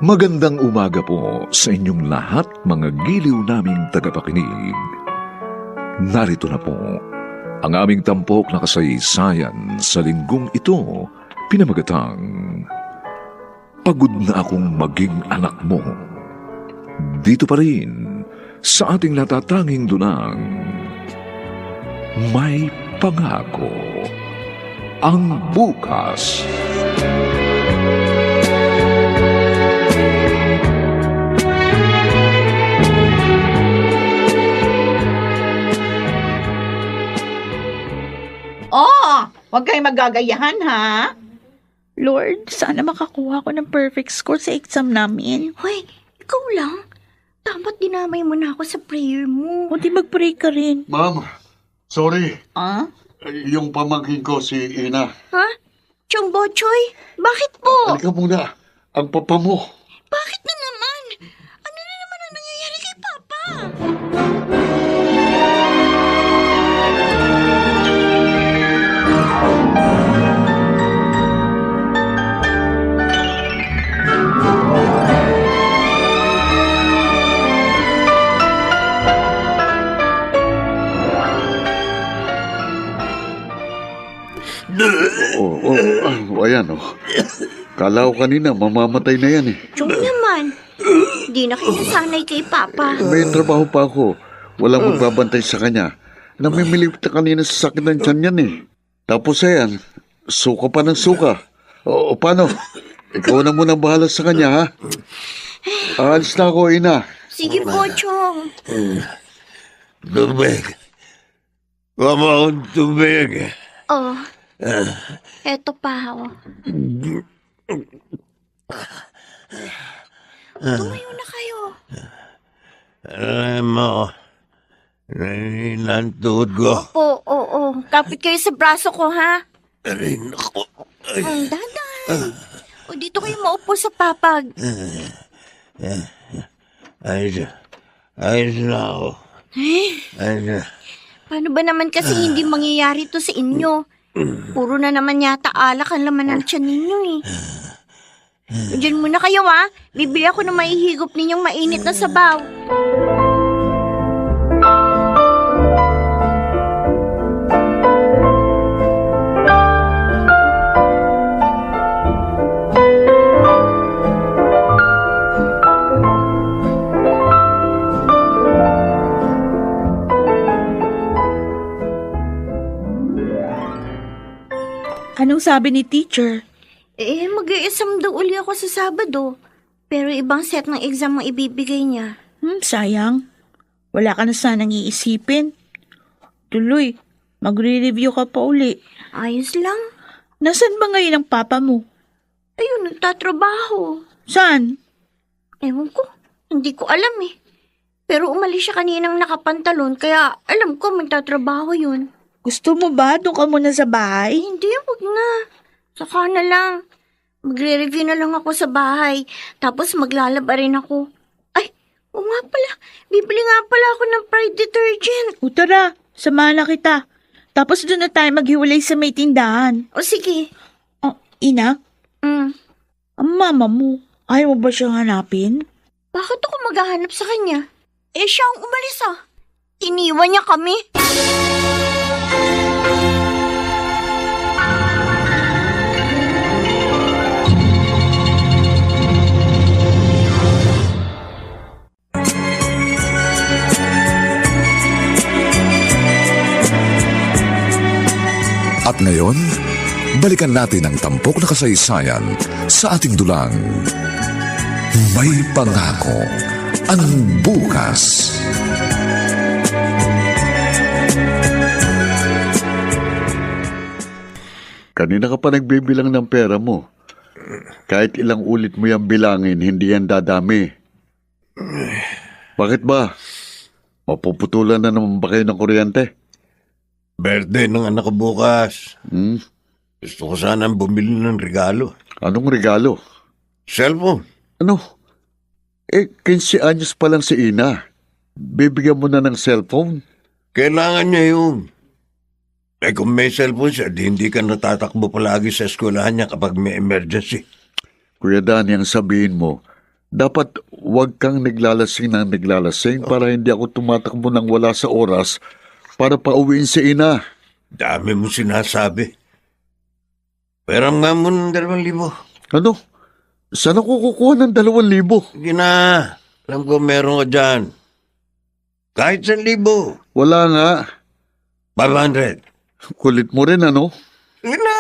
Magandang umaga po sa inyong lahat, mga giliw naming tagapakinig. Narito na po ang aming tampok na kasaysayan sa linggong ito, pinamagatang Pagod na akong maging anak mo. Dito pa rin sa ating natatanging dunang May Pangako ang Bukas. Oh, huwag kayong magagayahan, ha? Lord, sana makakuha ko ng perfect score sa exam namin. Hoy, ikaw lang. Dapat dinamay mo na ako sa prayer mo. O di mag-pray ka rin. Ma'am, sorry. Ah? Yung pamangkin ko si Ina. Ha? Chong Bochoy, bakit po? Halika muna. Ang papa mo. Bakit na naman? Ano na naman ang nangyayari kay Papa? Ayan. Kala ko kanina, mamamatay na yan eh. Chong naman. Di na kinasanay kay Papa. May trabaho pa ako. Walang magbabantay sa kanya. Namimilip na kanina sa sakit ng tiyan yan eh. Tapos ayan, suka pa ng suka. O paano? Ikaw na muna bahala sa kanya, ha? Aalis na ako, Ina. Sige po, Chong. Tubig. Huwag mo akong tubig. Oh, eto pa, oh. Tumayo na kayo. Alam mo, nanginan tuhod ko. Oo. Kapit kayo sa braso ko, ha? Aray, naku. Ang dadan. O, dito kayo maupo sa papag. Ayos na ako. Ayos na. Paano ba naman kasi hindi mangyayari to sa inyo? Puro na naman yata alak ang laman ng tiyan ninyo eh. Diyan muna kayo ha. Bibili ako ng maihigop ninyong mainit na sabaw. Anong sabi ni teacher? Mag-i-exam daw uli ako sa Sabado. Pero ibang set ng exam ang ibibigay niya. Sayang. Wala ka na sanang iisipin. Tuloy, magre-review ka pa uli. Ayos lang. Nasaan ba ngayon ang papa mo? Ayun, nagtatrabaho. Saan? Ewan ko, hindi ko alam eh. Pero umalis siya kaninang nakapantalon, kaya alam ko magtatrabaho yun. Gusto mo ba doon ka muna sa bahay? Hindi, wag na. Saka na lang. Magre-review na lang ako sa bahay. Tapos maglalaba rin ako. Ay, o nga pala. Bibili nga pala ako ng Pride detergent. O tara, samahan na kita. Tapos doon na tayo maghiwalay sa may tindahan. O sige. Oh, Ina, Mm. ang mama mo, ayaw mo ba siyang hanapin? Bakit ako maghahanap sa kanya? Siya ang umalis ah. Iniwan niya kami. At ngayon, balikan natin ang tampok na kasaysayan sa ating dulang May Pangako ang Bukas. Kanina ka pa nagbibilang ng pera mo. Kahit ilang ulit mo yung bilangin, hindi yan dadami. Bakit ba? Mapuputulan na naman ba kayo ng kuryente? Birthday ng anak ko bukas. Hmm? Gusto ko sanang bumili ng regalo. Anong regalo? Cellphone. Ano? 15 anyos pa lang si Ina. Bibigyan mo na ng cellphone? Kailangan niya yun. Kung may cellphone siya, di hindi ka natatakbo palagi sa eskwelahan niya kapag may emergency. Kuya Danny, ang sabihin mo, Dapat huwag kang naglalasing ng naglalasing para hindi ako tumatakbo ng wala sa oras para pauwiin si ina. Dami mo sinasabi. Pero nga mo ng 2,000. Ano? Saan ako kukuha ng 2,000? Sige na. Alam ko meron ka dyan. Kahit 1,000. Wala nga. 500. Kulit mo rin, ano? Sige na.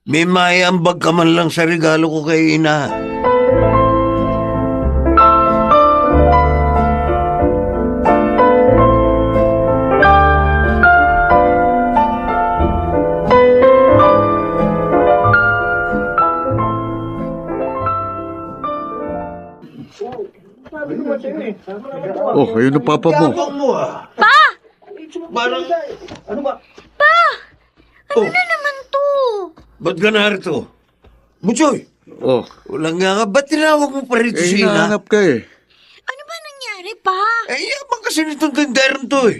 May maiambag ka man lang sa regalo ko kay ina. Oh, ayun ang papa mo. Pa! Parang... Ano na naman to? Ba't ka narito? Butchoy! Oh, Walang nga nga. Ba't tinawag mo pa rito si ina? hinahanap ka eh. Ano ba nangyari, pa? Yabang kasi nitong tinderong to eh.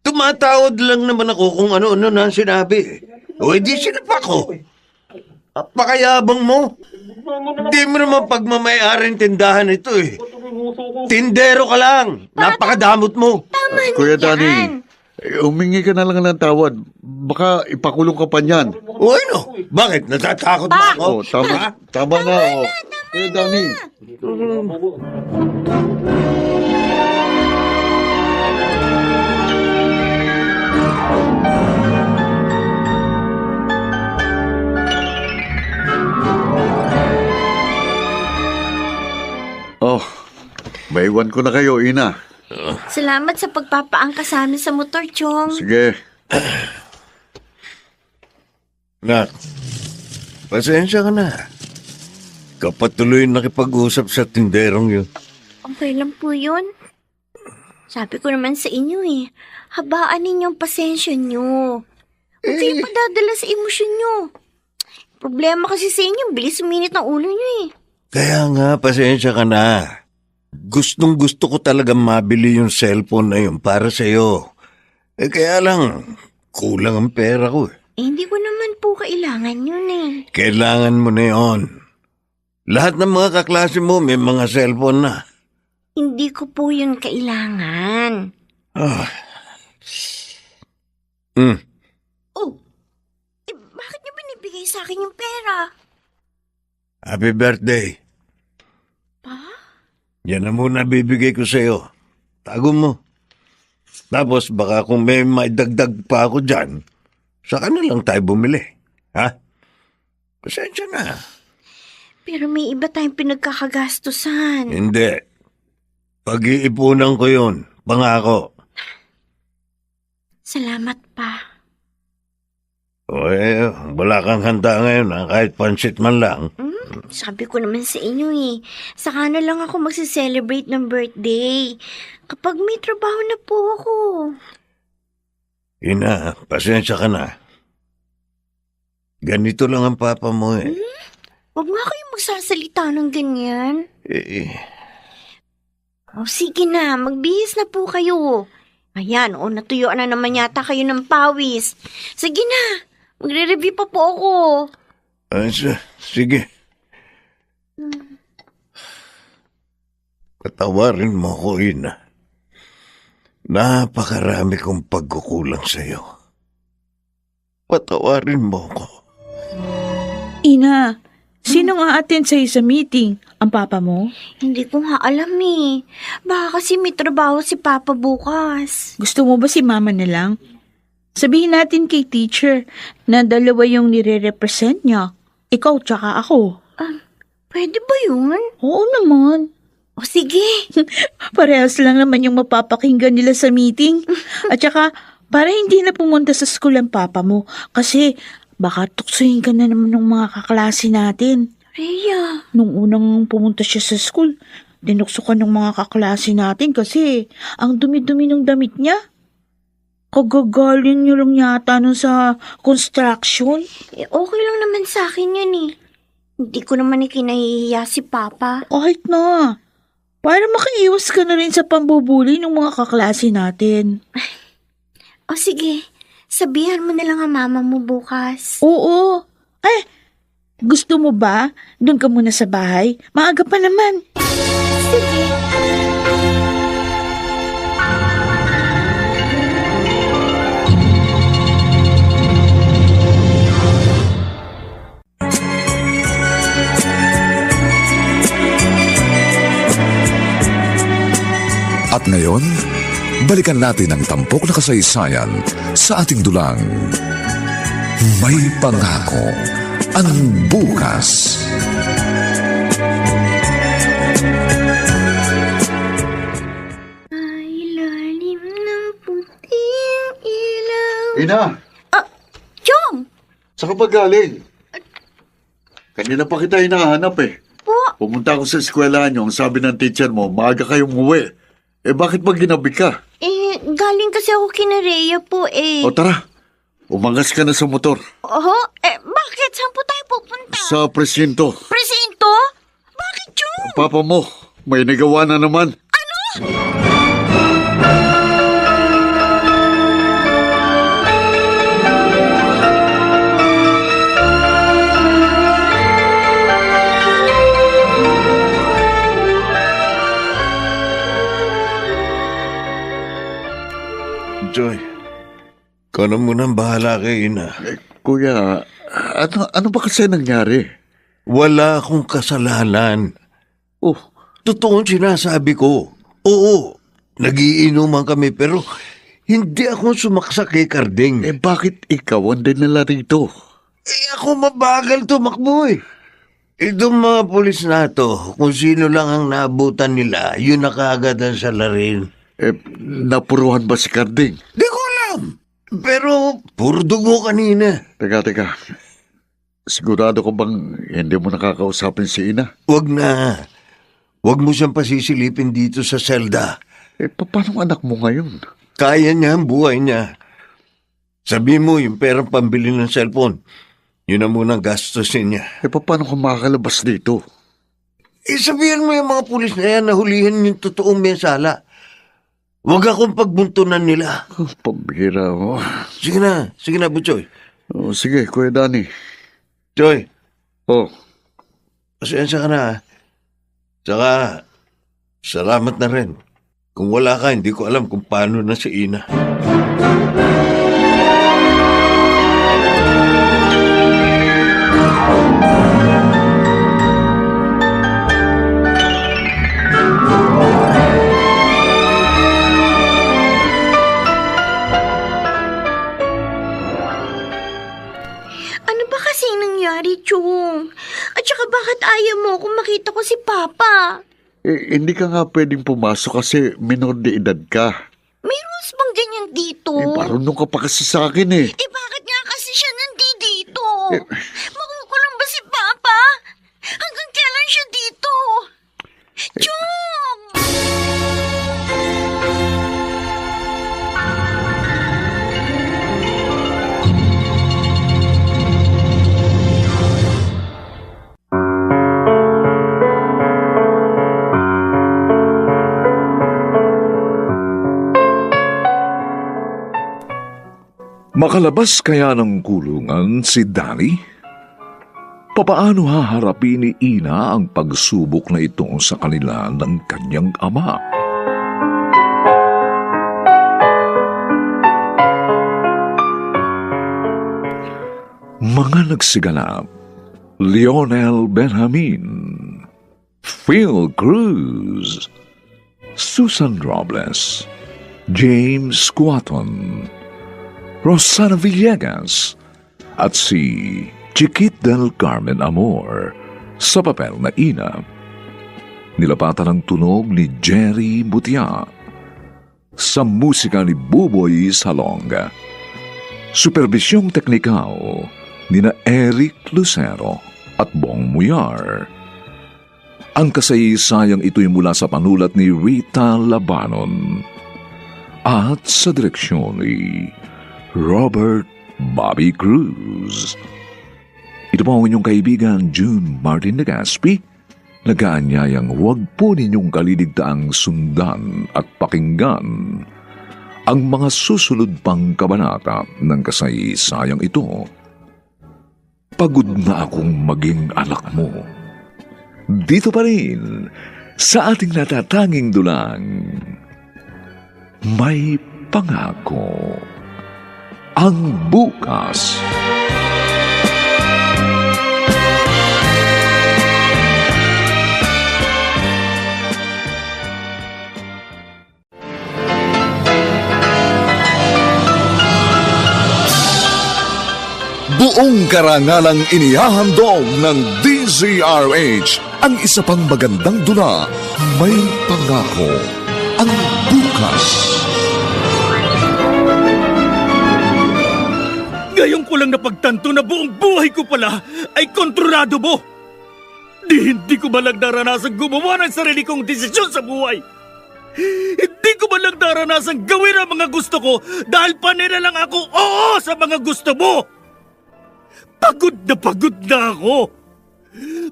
Tumatawad lang naman ako kung ano-ano na sinabi. O edi sinapak ko. Apakayabang mo. Hindi mo naman pagmamayaring tindahan ito eh. Tindero ka lang. Napakadamot mo. Tama Kuya na yan. Danny, humingi ka na lang ng tawad. Baka ipakulong ka pa niyan. O ano? Bakit? Natatakot ba ako? Oh, tama na. Oh. Kuya Danny. Oh, maiwan ko na kayo, ina. Salamat sa pagpapaangkas sa amin sa motor, Chong. Sige. Nak, pasensya ka na. Kapatuloy nakipag-usap sa tinderong yun. Okay lang po yun. Sabi ko naman sa inyo eh, habaan ninyong pasensya nyo. Huwag kayong padadala sa emosyon nyo. Problema kasi sa inyo, bilis uminit ang ulo nyo eh. Kaya nga, pasensya ka na. Gustong gusto ko talaga mabili yung cellphone na yun para sa'yo. Kaya lang, kulang ang pera ko eh. Hindi ko naman po kailangan yun eh. Kailangan mo na yun. Lahat ng mga kaklase mo may mga cellphone na. Hindi ko po yun kailangan. Oh, bakit niyo binibigay sa akin yung pera? Happy birthday. Pa? Yan na muna bibigay ko sa'yo. Tago mo. Tapos baka kung may maidagdag pa ako dyan, saka na lang tayo bumili. Ha? Pasensya na. Pero may iba tayong pinagkakagastusan. Hindi. Pag-iipunan ko yun. Pangako. Salamat pa. Wala kang handa ngayon ha? Kahit pansit man lang. Sabi ko naman sa inyo eh, saka na lang ako magse-celebrate ng birthday. Kapag may trabaho na po ako. Ina, pasensya ka na. Ganito lang ang papa mo eh. Huwag nga kayong magsasalita ng ganyan. O sige na, magbihis na po kayo. Ayan, natuyuan na naman yata kayo ng pawis. Sige na, magre-review pa po ako. Sige. Patawarin mo ko, ina. Napakarami kong pagkukulang sa'yo. Patawarin mo ko. Ina, sino nga attend sa'yo sa meeting? Ang papa mo? Hindi ko nga alam eh. Baka kasi may trabaho si Papa bukas. Gusto mo ba si mama na lang? Sabihin natin kay teacher na dalawa yung nire-represent niya. Ikaw tsaka ako. Pwede ba yun? Oo naman. O sige. Parehas lang naman yung mapapakinggan nila sa meeting. At saka, para hindi na pumunta sa school ang papa mo. Kasi, baka tuksuhin ka na naman ng mga kaklase natin. Rhea. Nung unang pumunta siya sa school, dinukso ka ng mga kaklase natin kasi ang dumi-dumi ng damit niya. Kagagaling niyo lang yata nun sa construction. Okay lang naman sa akin yun eh. Hindi ko naman ikinahihiya si Papa. Kahit na. Para makaiwas ka na rin sa pambubuli ng mga kaklase natin. O sige, sabihan mo na lang ang mama mo bukas. Oo. Gusto mo ba? Doon ka muna sa bahay. Maaga pa naman. Sige. At ngayon, balikan natin ang tampok na kasaysayan sa ating dulang. May pangako ang bukas. Ay, lalim ng puting ilaw. Ina, Chong! saan ka ba galing? Kanina pa kita hinahanap eh. Po, Pumunta ako sa eskwelahan niyo, ang sabi ng teacher mo, maaga kayong uwi. Bakit ba ginabi ka? galing kasi ako kina Rhea po eh. O tara, umangas ka na sa motor. Oho? Bakit? Saan po tayo pupunta? Sa presinto. Presinto? Bakit, Chong? Papa mo, may nagawa na naman. Joy, ikaw na munang bahala kay Ina. Kuya, ano ba kasi nangyari? Wala akong kasalanan. Oh, Totoo ang sinasabi ko. Oo, nagiinuman kami pero hindi ako sumaksak kay Karding. bakit ikaw ang dinala rito? Ako mabagal tumakbo eh. Itong mga pulis na to, kung sino lang ang naabutan nila, yun na kaagad ang salarin. Napuruhan ba si Karding? Di ko alam. Pero puro dugo kanina. Teka. Sigurado ko bang hindi mo nakakausapin si Ina? Wag na. Wag mo siyang pasisilipin dito sa selda. Paano anak mo ngayon? Kaya niya ang buhay niya. Sabi mo yung perang pambili ng cellphone. Yun ang munang gastusin niya. Paano ka makakalabas dito? Sabihan mo yung mga pulis na yan na hulihin yung totoong mensala. Huwag akong pagbuntunan nila. Pambihira mo. Sige na, Butchoy. Sige, Kuya Danny. Choy, Pasensya ka na. Saka, salamat na rin. Kung wala ka, hindi ko alam kung paano na si Ina. Ano ba kasi nangyari, Chong? At saka bakit ayaw mo kung makita ko si Papa? Hindi ka nga pwedeng pumasok kasi minor de edad ka. May rules bang ganyan dito? Marunong ka pa kasi sa akin eh. Bakit nga kasi siya nandito? Makukulong ba si Papa? Hanggang kailan siya dito? Chong! Makalabas kaya ng kulungan si Danny? Papaano haharapin ni Ina ang pagsubok na ito sa kanila ng kanyang ama? Mga nagsiganap: Lionel Benjamin, Phil Cruz, Susan Robles, James Quaton, Rosana Villegas, at si Chiquit del Carmen Amor sa papel na Ina. Nilapatan ang tunog ni Jerry Butia. Sa musika ni Buboy Salonga. Supervisyong teknikal ni na Eric Lucero at Bong Muyar. Ang kasaysayang ito'y mula sa panulat ni Rita Labanon at sa direksyon ni Robert Bobby Cruz. Ito po ang inyong kaibigan June Martin Legaspi, nag-aanyayang huwag po ninyong kaliligtaang sundan at pakinggan ang mga susunod pang kabanata ng kasaysayang ito. pagod na akong maging anak mo. Dito pa rin, sa ating natatanging dulang, may pangako ang bukas. Buong karangalang inihahandog ng DZRH ang isa pang magandang dula, May Pangako ang Bukas. Ngayon ko lang napagtanto na buong buhay ko pala ay kontrolado mo. Hindi ko ba lang naranasan gumawa ng sarili kong desisyon sa buhay? Hindi ko ba lang naranasan gawin ang mga gusto ko dahil panira lang ako oo sa mga gusto mo? Pagod na ako.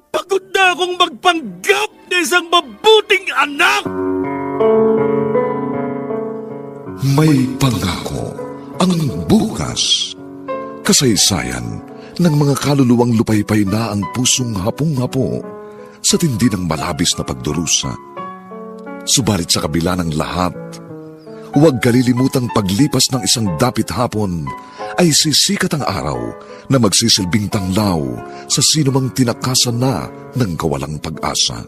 Pagod na akong magpanggap na isang mabuting anak. May Pangako ang Bukas. Kasaysayan ng mga kaluluwang lupaypay na ang pusong hapong-hapo sa tindi ng malabis na pagdurusa. Subalit sa kabila ng lahat, huwag kalilimutang paglipas ng isang dapit hapon ay sisikat ang araw na magsisilbing tanglaw sa sinumang tinakasan na ng kawalang pag-asa.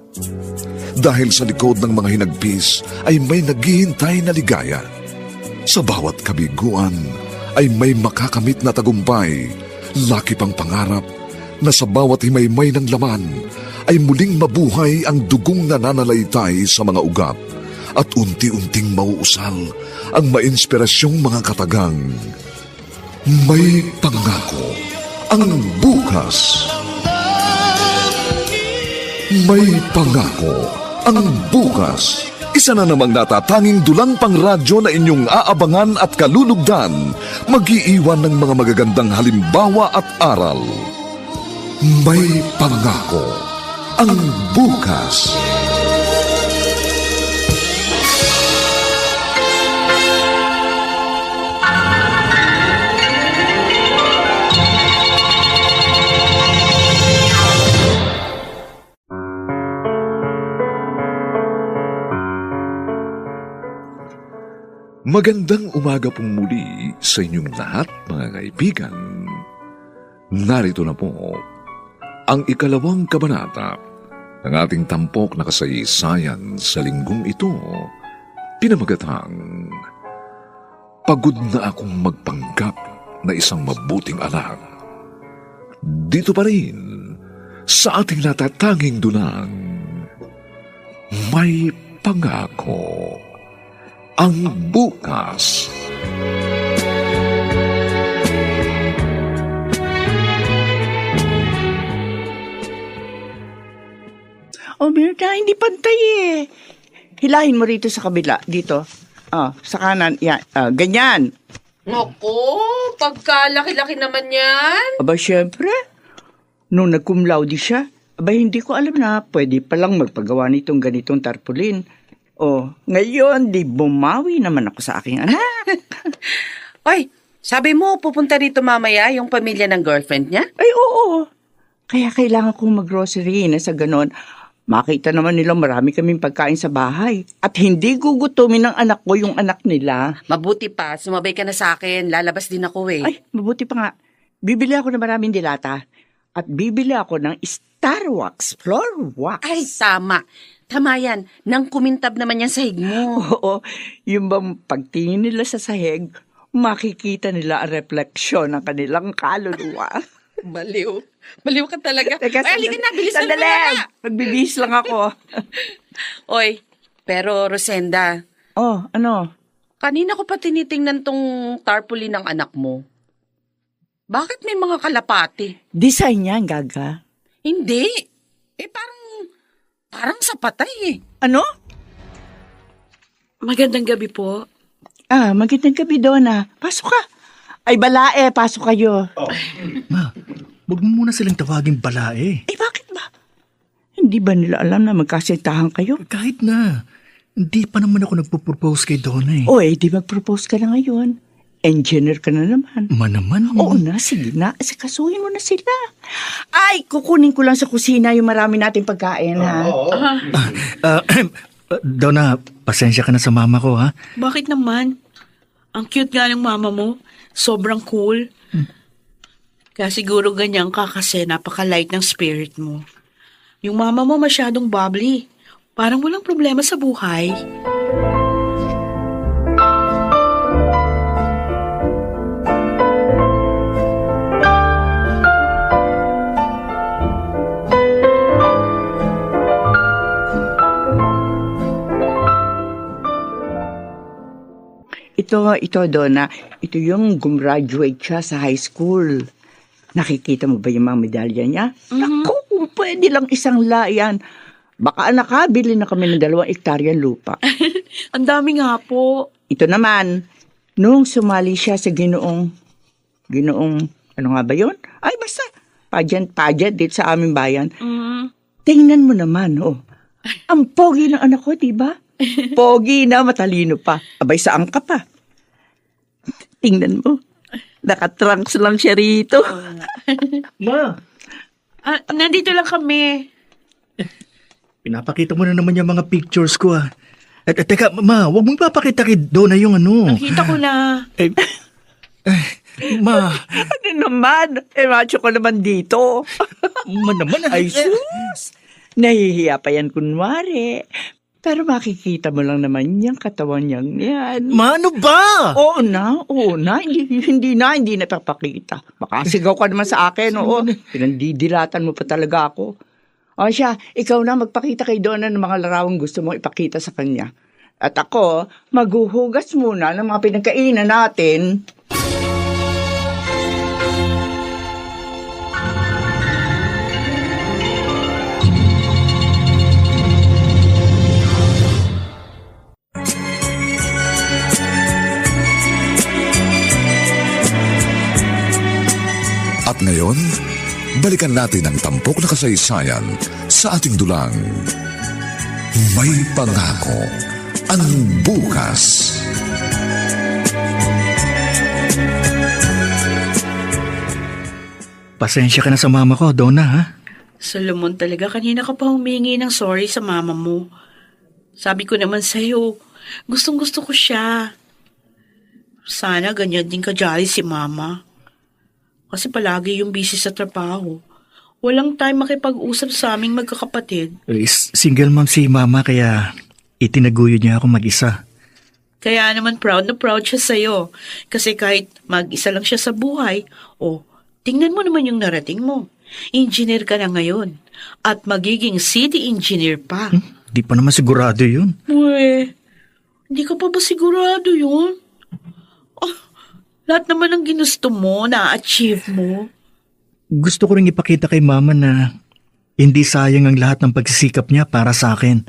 Dahil sa likod ng mga hinagpis ay may naghihintay na ligaya. Sa bawat kabiguan ay may makakamit na tagumpay, laki pang pangarap na sa bawat himaymay ng laman ay muling mabuhay ang dugong nananalaytay sa mga ugat at unti-unting mauusal ang mainspirasyong mga katagang. May Pangako ang Bukas. May Pangako ang Bukas. Isa na namang natatanging dulang pangradyo na inyong aabangan at kalulugdan, mag-iiwan ng mga magagandang halimbawa at aral. May Pangako ang Bukas. Magandang umaga pong muli sa inyong lahat, mga kaibigan. Narito na po ang ikalawang kabanata ng ating tampok na kasaysayan sa linggong ito, pinamagatang Pagod na akong magpanggap na isang mabuting anak. Dito pa rin sa ating natatanging dunang, May Pangako ang Bukas. O, Mirna, hindi pantay eh. Hilahin mo rito sa kabila. Dito. Sa kanan. Yan. Ganyan. Naku, pagkalaki-laki naman yan. Aba, syempre. Nung nag-cum laude siya, aba, hindi ko alam na pwede palang magpagawa nitong ganitong tarpaulin. Ngayon, di bumawi naman ako sa aking anak. Ay, sabi mo, pupunta dito mamaya yung pamilya ng girlfriend niya? Ay, oo. Kaya kailangan kong mag-grocery na sa ganon. Makita naman nila marami kaming pagkain sa bahay. At hindi gugutumin ng anak ko yung anak nila. Mabuti pa, sumabay ka na sa akin. Lalabas din ako eh. Ay, mabuti pa nga. Bibili ako ng maraming dilata. At bibili ako ng Star Wax, Floor Wax. Ay, tama. Tama yan. Nang kumintab naman yan sahig mo. Oo, yung bang pagtingin nila sa sahig, makikita nila ang refleksyon ng kanilang kaluluwa. Baliw. Baliw ka talaga. Teka, Ay, halika na, bilisan mo sandali. na. Magbibihis lang ako. Oy, pero Rosenda, Ano? kanina ko pa tinitingnan tong tarpaulin ng anak mo. Bakit may mga kalapati? Design yan, Gaga. Hindi. Parang sa patay eh. Ano? Magandang gabi po. Magandang gabi, Donna. Pasok ka. Ay, balae, pasok kayo. Ma, huwag mo muna silang tawaging balae. Bakit ba? Hindi ba nila alam na magkasintahan kayo? Kahit na, hindi pa naman ako nagpo-propose kay Donna eh. Di mag-propose ka na ngayon. Engineer ka na naman. Naman. Oo na, sige na. Asikasuhin mo na sila. Ay, kukunin ko lang sa kusina yung marami nating pagkain, ha? Donna, pasensya ka na sa mama ko, ha? Bakit naman? Ang cute nga ng mama mo. Sobrang cool. Kaya siguro ganyan ka kasi napaka-light ng spirit mo. Yung mama mo masyadong bubbly. Parang walang problema sa buhay. Ito, Donna. Ito yung gumraduate siya sa high school. Nakikita mo ba yung mga medalya niya? Naku, kung pwede lang isang layan. Baka nakabili na kami ng 2 hektaryang lupa. Ang dami nga po. Ito naman, nung sumali siya sa ginoong, ano nga ba yun? Ay, basta, pageant dito sa aming bayan. Tingnan mo naman, ang pogi ng anak ko, diba? Pogi na, matalino pa. Abay, saan ka pa? Tingnan mo. Nakatrunks lang siya rito. Ma, Nandito lang kami. pinapakita mo na naman yung mga pictures ko, ah. Teka, ma, huwag mong papakita kay Donna yung ano. Nakita ko na. Ma, Ano naman? Macho ko naman dito. ma naman. Ay, sus! Nahihiya pa yan kunwari. Pero makikita mo lang naman yung katawan niyang yan. Ma, ano ba? Oo na. Hindi na papakita. Makasigaw ka naman sa akin, oo. Pinandidilatan mo pa talaga ako. O siya, ikaw na magpakita kay Donna ng mga larawang gusto mong ipakita sa kanya. At ako, maghuhugas muna ng mga pinagkainan natin. At ngayon, balikan natin ang tampok na kasaysayan sa ating dulang. May pangako ang bukas. Pasensya ka na sa mama ko, Donna, ha? Solomon, talaga kanina ka pa humingi ng sorry sa mama mo. Sabi ko naman sa'yo, gustong-gusto ko siya. Sana ganyan din ka-jolly si mama. Kasi palagi yung busy sa trabaho. Walang time makipag-usap sa aming magkakapatid. Single mom si mama kaya itinaguyod niya ako mag-isa. Kaya naman proud na proud siya sa'yo. Kasi kahit mag-isa lang siya sa buhay, tingnan mo naman yung narating mo. Engineer ka na ngayon. At magiging city engineer pa. Di pa naman sigurado yun. Uwe, hindi ka pa ba sigurado yun? Lahat naman ng ginusto mo, na-achieve mo. Gusto ko rin ipakita kay mama na hindi sayang ang lahat ng pagsisikap niya para sa akin.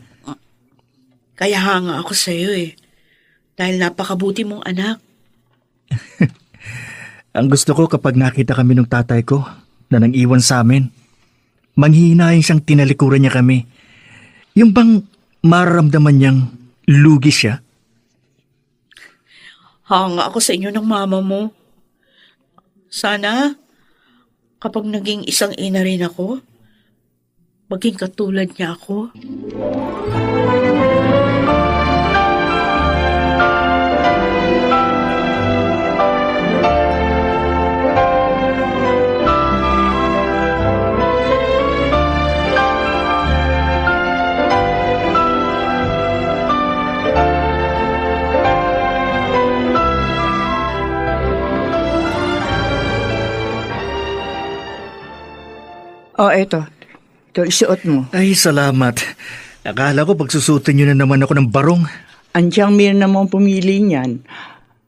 Kaya hanga ako sa'yo Dahil napakabuti mong anak. Ang gusto ko kapag nakita kami ng tatay ko na nang iwan sa amin, manghihinayin siyang tinalikuran niya kami. Yung bang mararamdaman niyang lugi siya? Hanga ako sa inyo ng mama mo. Sana, kapag naging isang ina rin ako, maging katulad niya ako. Eto. Ito, isuot mo. Ay, salamat. Akala ko pagsusutin niyo na naman ako ng barong. Andiyan Mirna mo ang pumili niyan.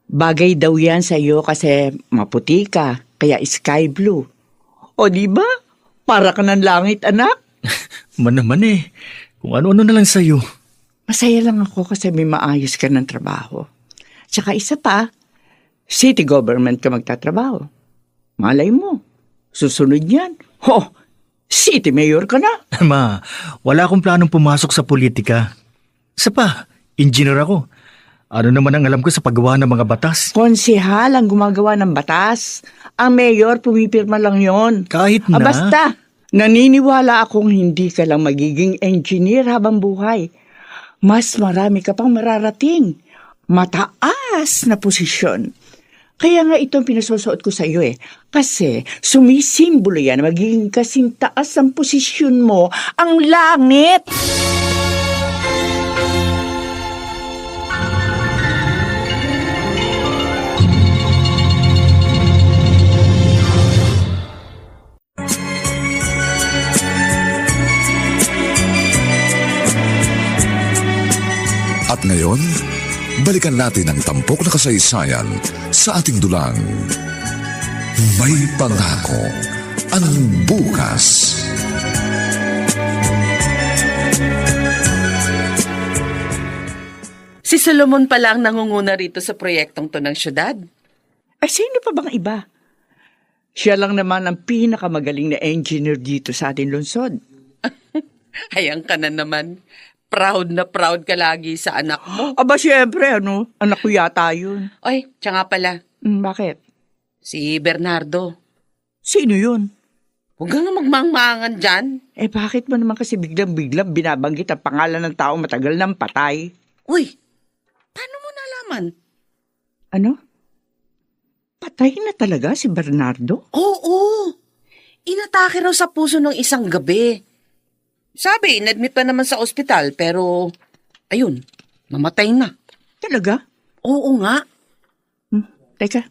Bagay daw yan sa iyo kasi maputi ka, kaya sky blue. O di ba? Para ka ng langit, anak. Naman kung ano-ano na lang sa'yo. Masaya lang ako kasi may maayos ka ng trabaho. Tsaka isa pa, city government ka magtatrabaho. Malay mo, susunod yan. City mayor ka na. Ma, wala akong planong pumasok sa politika. Isa pa, engineer ako. Ano naman ang alam ko sa paggawa ng mga batas? Konsehal ang gumagawa ng batas. Ang mayor, pumipirma lang yon. Kahit na... Basta, naniniwala akong hindi ka lang magiging engineer habang buhay. Mas marami ka pang mararating. Mataas na posisyon. Kaya nga itong pinasusuot ko sa iyo Kasi sumisimbolo yan, magiging kasing taas ang posisyon mo, ang langit. At ngayon, balikan natin ang tampok na kasaysayan sa ating dulang. May pangako ang bukas. Si Solomon pala ang nangunguna rito sa proyektong to ng syudad. Sino pa bang iba? Siya lang naman ang pinakamagaling na engineer dito sa ating lungsod. Hayang ka na naman. Proud na proud ka lagi sa anak mo. Aba, syempre, anak ko yata yun. Oy, siya nga pala. Bakit? Si Bernardo. Sino yun? Huwag kang magmangmangan dyan. Bakit mo naman kasi biglang-biglang binabanggit ang pangalan ng tao matagal nang patay? Uy, paano mo nalaman? Ano? Patay na talaga si Bernardo? Oo. Inatake raw sa puso ng isang gabi. Sabi, inadmit pa naman sa ospital, pero, ayun, namatay na. Talaga? Oo nga. Teka,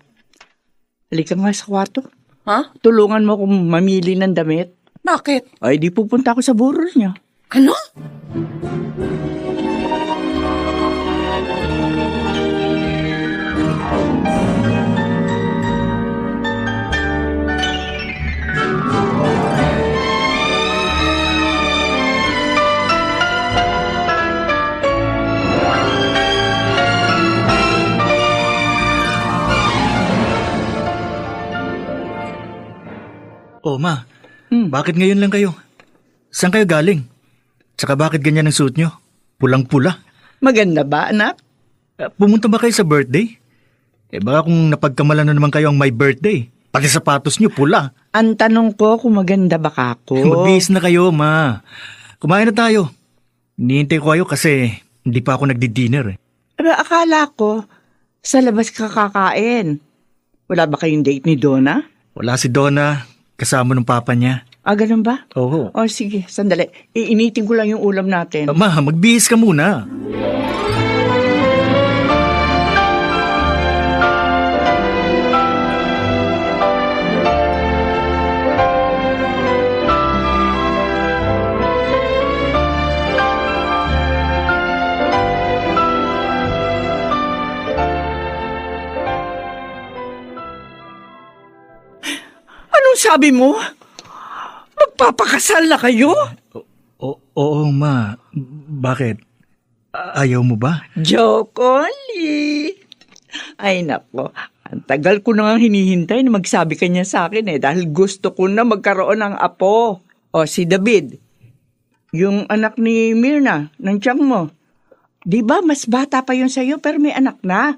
halika nga sa kwarto. Ha? Tulungan mo akong mamili ng damit. Bakit? Ay, di pupunta ako sa burol niya. Ano? Oh, ma. Bakit ngayon lang kayo? Saan kayo galing? Tsaka bakit ganyan ang suit nyo? Pulang-pula. Maganda ba, anak? Pumunta ba kayo sa birthday? Baka kung napagkamalan na naman kayo ang my birthday. Pati sapatos nyo, pula. Ang tanong ko kung maganda ba kako? Magbihis na kayo, ma. Kumain na tayo. Hinihintay ko kayo kasi hindi pa ako nagdi-dinner. Akala ko, sa labas ka kakain. Wala ba kayong date ni Donna? Wala si Donna. Kasama ng papa niya. Ganun ba? Oo. Sige, sandali. Iinitin ko lang yung ulam natin. Ma, magbihis ka muna. Sabi mo? Magpapakasal na kayo? Oo, ma. Bakit? Ayaw mo ba? Joke only. Ay, nako. Ang tagal ko na nga hinihintay na magsabi ka niya sa akin dahil gusto ko na magkaroon ng apo. Si David. Yung anak ni Mirna, ng tiyang mo. Di ba mas bata pa yun sa'yo pero may anak na?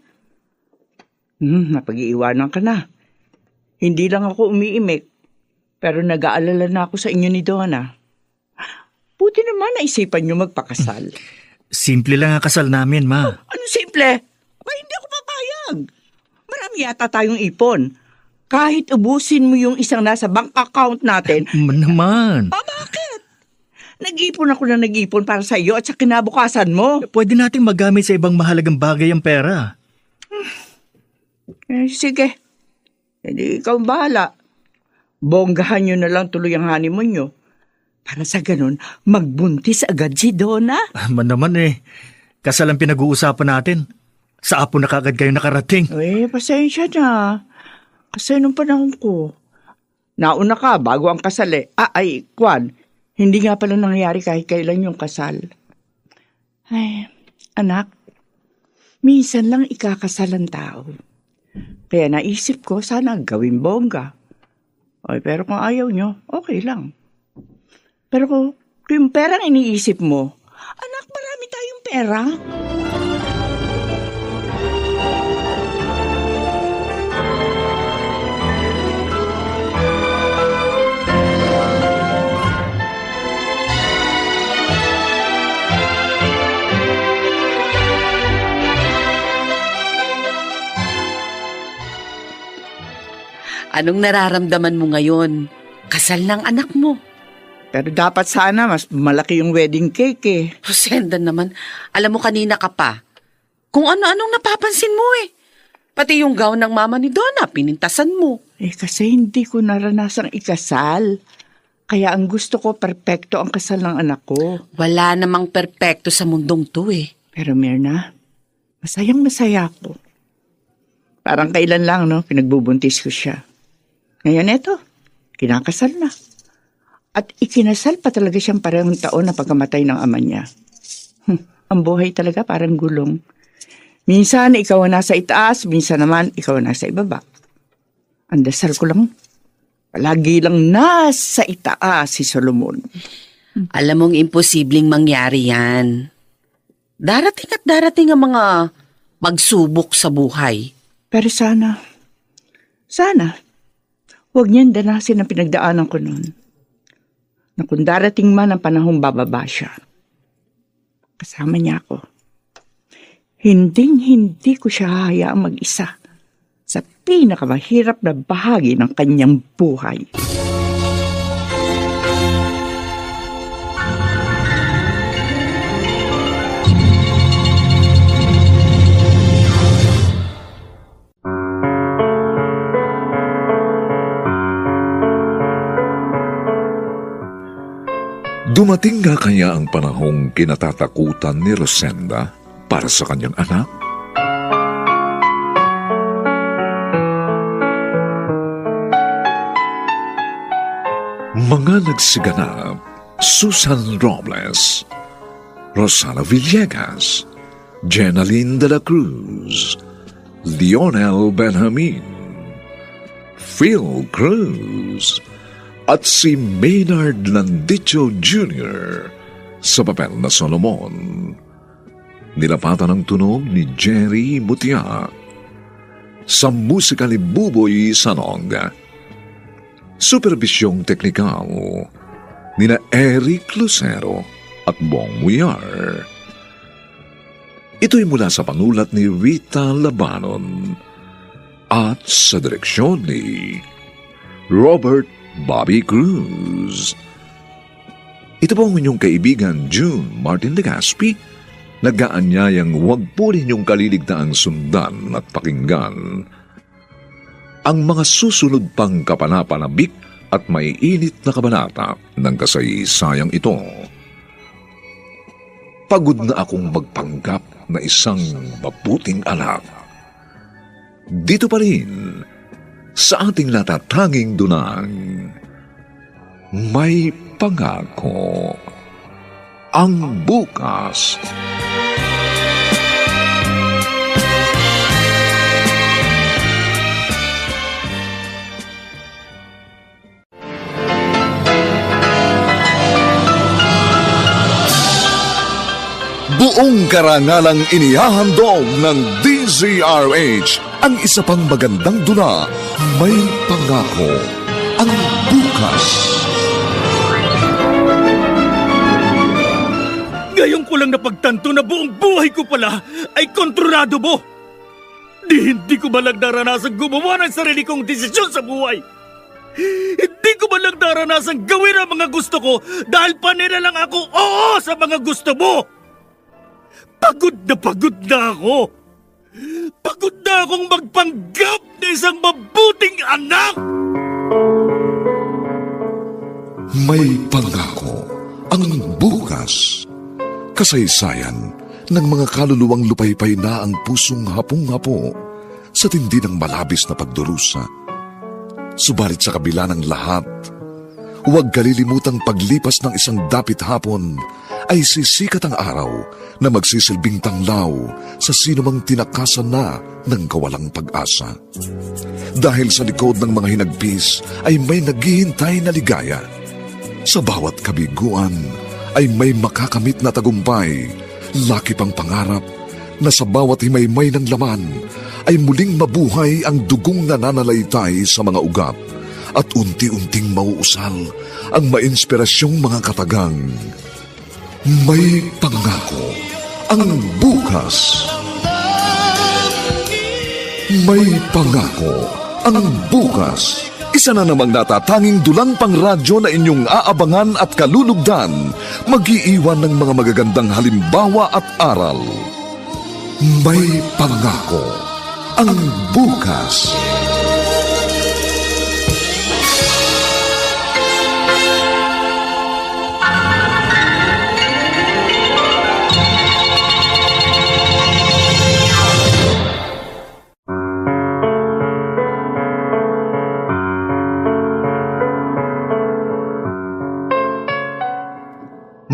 Napag-iiwanan ka na. Hindi lang ako umiimik. Pero nag-aalala na ako sa inyo ni Donna. Buti naman naisipan niyo magpakasal. Simple lang ang kasal namin, ma. Ano simple? Hindi ako papayag. Marami yata tayong ipon. Kahit ubusin mo yung isang nasa bank account natin. Naman. Bakit? Nag-ipon ako na nag-ipon para sa iyo at sa kinabukasan mo. Pwede nating magamit sa ibang mahalagang bagay ang pera. Sige. Hindi ikaw ang bahala. Bonggahan nyo na lang tuloy ang honeymoon nyo. Para sa ganun, magbuntis agad si Donna. Naman kasal ang pinag-uusapan natin. Sa apo na kagad kayo nakarating. Pasensya na. Kasi nung panahon ko, nauna ka bago ang kasal Kwan, hindi nga pala nangyayari kahit kailan yung kasal. Ay, anak, minsan lang ikakasal ang tao. Kaya naisip ko sana gawin bongga. Pero kung ayaw nyo, okay lang. Pero kung yung perang iniisip mo, anak, marami tayong pera. Anong nararamdaman mo ngayon? Kasal ng anak mo. Pero dapat sana mas malaki yung wedding cake eh. Rosenda naman, alam mo kanina ka pa. Kung ano-anong napapansin mo eh. Pati yung gown ng mama ni Donna, pinintasan mo. Eh kasi hindi ko naranasang ikasal. Kaya ang gusto ko, perpekto ang kasal ng anak ko. Wala namang perpekto sa mundong to eh. Pero Myrna, masayang-masaya ako. Parang kailan lang, no, pinagbubuntis ko siya. Ngayon eto, kinakasal na. At ikinasal pa talaga siyang parehong taon na pagkamatay ng ama niya. Ang buhay talaga parang gulong. Minsan ikaw ang nasa itaas, minsan naman ikaw ang nasa ibaba. Ang dasal ko lang, palagi lang nasa itaas si Solomon. Alam mong imposibleng mangyari yan. Darating at darating ang mga pagsubok sa buhay. Pero sana, huwag niyan danasin ang pinagdaanan ko noon. Na kung darating man ang panahong bababa siya, kasama niya ako. Hinding-hindi ko siya hayaang mag-isa sa pinakamahirap na bahagi ng kanyang buhay. Dumating nga kaya ang panahong kinatatakutan ni Rosenda para sa kanyang anak? Mga nagsiganap: Susan Robles, Rosana Villegas, Jenaline de la Cruz, Lionel Benjamin, Phil Cruz, at si Maynard Landicho Jr. sa papel na Solomon. Nilapatan ang tunog ni Jerry Mutia. Sa musika ni Buboy Sanog. Supervisyong teknikal nina Eric Lucero at Bong Muyar. Ito'y mula sa panulat ni Rita Labanon at sa direksyon ni Robert Bobby Cruz. Ito po ang inyong kaibigan June Martin Legaspi, nag-aanyayang huwag po ninyong kaliligtaang sundan at pakinggan ang mga susunod pang kapanapanabik at may init na kabanata ng kasaysayang ito. Pagod na akong magpanggap na isang mabuting anak. Dito pa rin, sa ating natatanging dunang, may pangako ang bukas. Buong karangalang inihahandog ng DZRH ang isa pang magandang dula, May Pangako ang Bukas. Ngayon ko lang napagtanto na buong buhay ko pala ay kontrolado mo. Hindi ko ba lang naranasan gumawa ng sarili kong desisyon sa buhay? Hindi ko ba lang naranasan gawin ang mga gusto ko dahil panira lang ako oo sa mga gusto mo? Pagod na ako. Pagod na akong magpanggap na isang mabuting anak. May Pangako ang Bukas. Kasaysayan ng mga kaluluwang lupaypay na ang pusong hapong-hapo sa tindi ng malabis na pagdurusa. Subalit sa kabila ng lahat, huwag kalilimutang paglipas ng isang dapit hapon ay sisikat ang araw na magsisilbing tanglaw sa sinumang tinakasan na ng kawalang pag-asa. Dahil sa likod ng mga hinagpis ay may naghihintay na ligaya. Sa bawat kabiguan ay may makakamit na tagumpay, laki pang pangarap na sa bawat himaymay ng laman ay muling mabuhay ang dugong nananalaytay sa mga ugat at unti-unting mauusal ang mainspirasyong mga katagang. May Pangako ang Bukas. May Pangako Ang bukas, isa na namang natatanging dulang pang radyo na inyong aabangan at kalulugdan, mag-iiwan ng mga magagandang halimbawa at aral. May pangako ang bukas.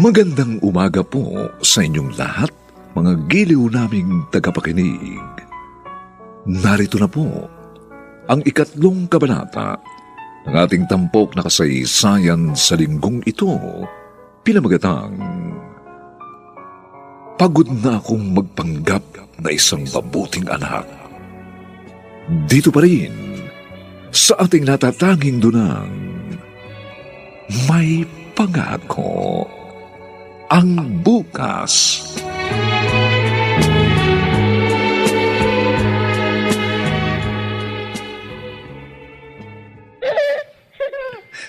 Magandang umaga po sa inyong lahat, mga giliw naming tagapakinig. Narito na po ang 3 kabanata ng ating tampok na kasaysayan sa linggong ito, pinamagatang Pagod na akong magpanggap na isang mabuting anak. Dito pa rin sa ating natatanging dunang May Pangako ang bukas.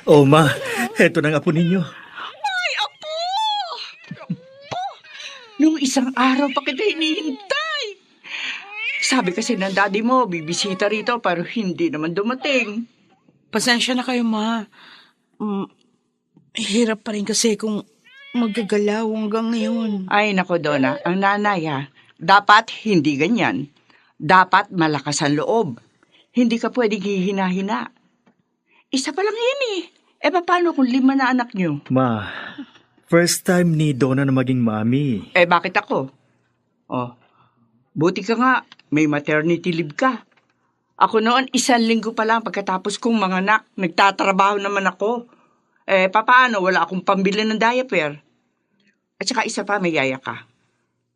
Oh, ma, eto na nga po ninyo. Ay, apo! Nung isang araw pa kita hinihintay. Sabi kasi ng daddy mo, bibisita rito pero hindi naman dumating. Pasensya na kayo, ma. Hirap pa rin kasi kung magagalaw hanggang ngayon. Ay, nako, Donna, ang nanay dapat hindi ganyan. Dapat malakas ang loob. Hindi ka pwedeng hihina-hina. Isa pa lang yan eh. Paano kung 5 na anak niyo? Ma, first time ni Donna na maging mami. Bakit ako? Buti ka nga, may maternity leave ka. Ako noon, 1 linggo pa lang pagkatapos kong manganak, nagtatrabaho naman ako. Paano? Wala akong pambili ng diaper. At saka isa pa, may yaya ka.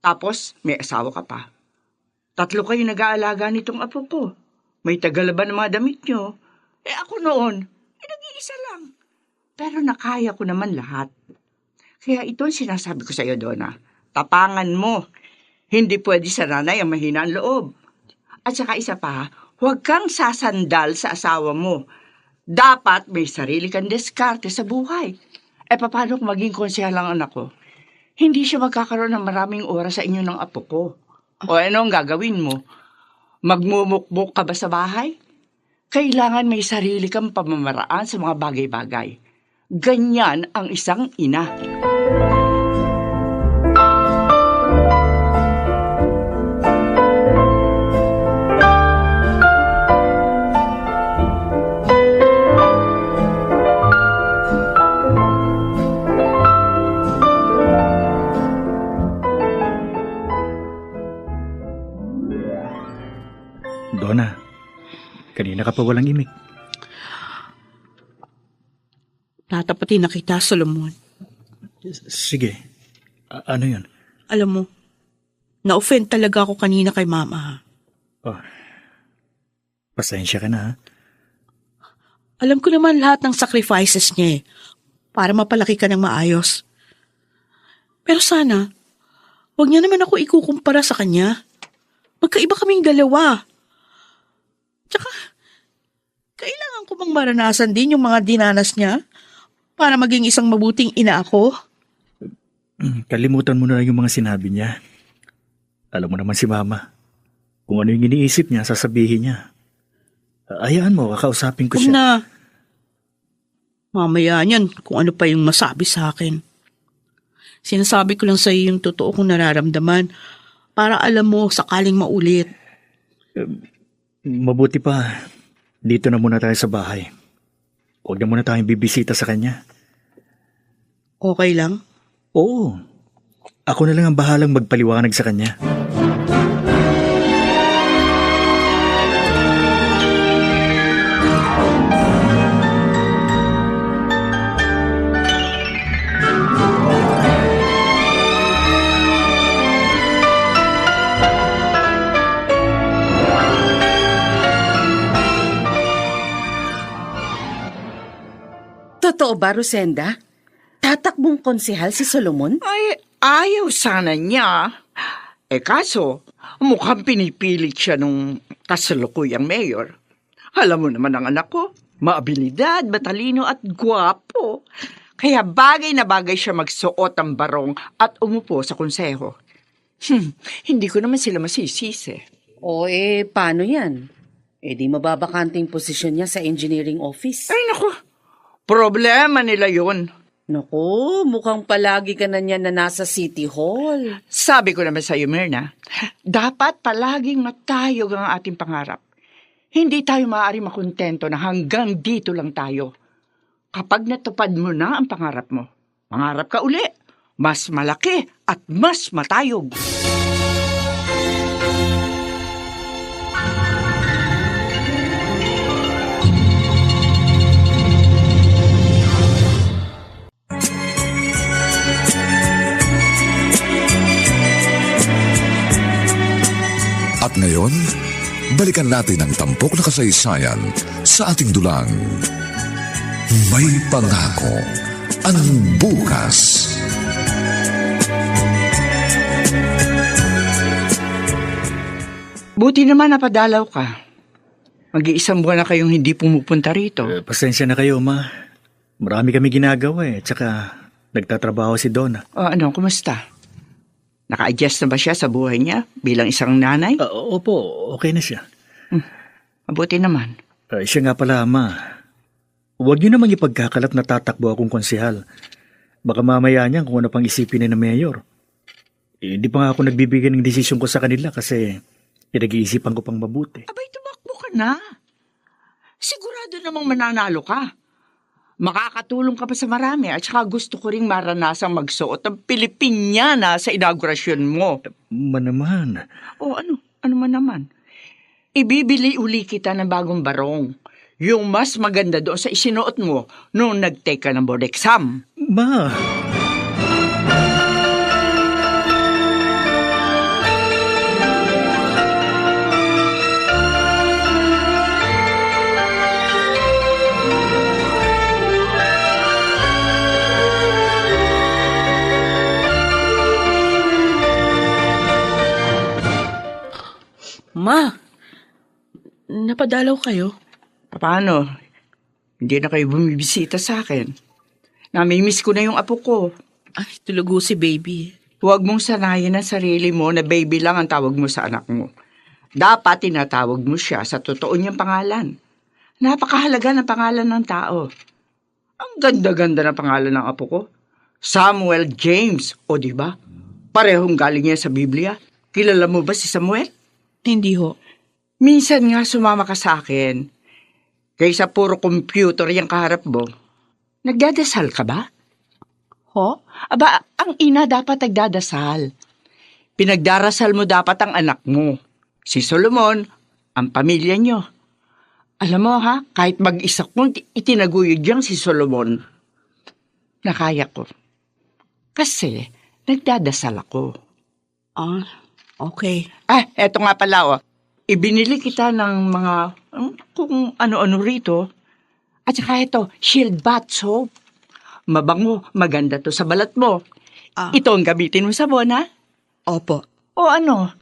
Tapos, may asawa ka pa. 3 kayo nag-aalaga nitong apo ko. May tagalaban ng mga damit nyo. Ako noon, nag-iisa lang. Pero nakaya ko naman lahat. Kaya ito ang sinasabi ko sa iyo, Donna. Tapangan mo. Hindi pwede sa nanay ang mahina ang loob. At saka isa pa, huwag kang sasandal sa asawa mo. Dapat may sarili kang diskarte sa buhay. Paano kung maging konsehal ang anak ko? Hindi siya magkakaroon ng maraming oras sa inyo ng apo ko. Ano ang gagawin mo? Magmumukbuk ka ba sa bahay? Kailangan may sarili kang pamamaraan sa mga bagay-bagay. Ganyan ang isang ina. Donna, kanina ka pa walang imik. Tatapatin na kita, Solomon. Sige, ano yun? Alam mo, na-offend talaga ako kanina kay Mama. Pasensya ka na, ha? Alam ko naman lahat ng sacrifices niya para mapalaki ka ng maayos. Pero sana, huwag niya naman ako ikukumpara sa kanya. Magkaiba kaming dalawa. Tsaka, kailangan ko bang maranasan din yung mga dinanas niya para maging isang mabuting ina ako? Kalimutan mo na lang yung mga sinabi niya. Alam mo naman si Mama. Kung ano yung iniisip niya, sasabihin niya. Hayaan mo, kakausapin ko siya. Na. Mamaya niyan kung ano pa yung masabi sa akin. Sinasabi ko lang sa iyo yung totoo kong nararamdaman para alam mo sakaling maulit. Mabuti pa, dito na muna tayo sa bahay. Huwag na muna tayong bibisita sa kanya. Okay lang? Oo. Ako na lang ang bahalang magpaliwanag sa kanya. Totoo ba, Rosenda? Tatakbong konsehal si Solomon? Ay, ayaw sana niya. Kaso, mukhang pinipilit siya nung kasalukuyang mayor. Alam mo naman ang anak ko, maabilidad, matalino at gwapo. Kaya bagay na bagay siya magsuot ng barong at umupo sa konseho. Hindi ko naman sila masisisi. O paano yan? Di mababakante yung posisyon niya sa engineering office. Ay naku, problema nila yun. Naku, mukhang palagi ka na niya na nasa City Hall. Sabi ko naman sa iyo, Myrna, dapat palaging matayog ang ating pangarap. Hindi tayo maaari makontento na hanggang dito lang tayo. Kapag natupad mo na ang pangarap mo, mangarap ka uli, mas malaki at mas matayog. At ngayon, balikan natin ang tampok na kasaysayan sa ating dulang. May pangako ang bukas. Buti naman napadalaw ka. Mag-iisang buwan na kayong hindi pumupunta rito. Pasensya na kayo, Ma. Marami kami ginagawa tsaka nagtatrabaho si Donna. Ano, kumusta? Naka-adjust na ba siya sa buhay niya bilang isang nanay? Opo, okay na siya. Mabuti naman. Siya nga pala, Ma. Huwag niyo namang ipagkakalat na tatakbo akong konsehal. Baka mamaya niya kung ano pang isipin ni na mayor. Hindi pa nga ako nagbibigay ng desisyon ko sa kanila kasi pinag-iisipan ko pang mabuti. Abay, tumakbo ka na. Sigurado namang mananalo ka. Makakatulong ka pa sa marami at saka gusto ko ring maranasang magsuot ng Pilipiniana sa inaugurasyon mo. Naman. Ano man naman. Ibibili uli kita ng bagong barong. Yung mas maganda doon sa isinuot mo nung nag-take ka ng board exam. Ma! Ma, napadalaw kayo? Paano? Hindi na kayo bumibisita sa akin. Namimiss ko na yung apo ko. Ay, tulugo si baby. Huwag mong sanayin ang sarili mo na baby lang ang tawag mo sa anak mo. Dapat tinatawag mo siya sa totoo niyang pangalan. Napakahalaga ng pangalan ng tao. Ang ganda-ganda ng pangalan ng apo ko. Samuel James, o diba? Parehong galing niya sa Biblia. Kilala mo ba si Samuel? Hindi ho. Minsan nga sumama ka sa akin. Kaysa puro computer yung kaharap mo. Nagdadasal ka ba? Ho? Aba, ang ina dapat nagdadasal. Pinagdarasal mo dapat ang anak mo. Si Solomon, ang pamilya nyo. Alam mo ha, kahit mag-isa kong itinaguyod yang si Solomon, nakaya ko. Kasi nagdadasal ako. Okay. Eto nga pala Ibinili kita ng mga kung ano-ano rito. At saka ito, Shield Bath Soap. Mabango, maganda to sa balat mo. Ito ang gamitin mo sa buwan, ha? Opo. O ano,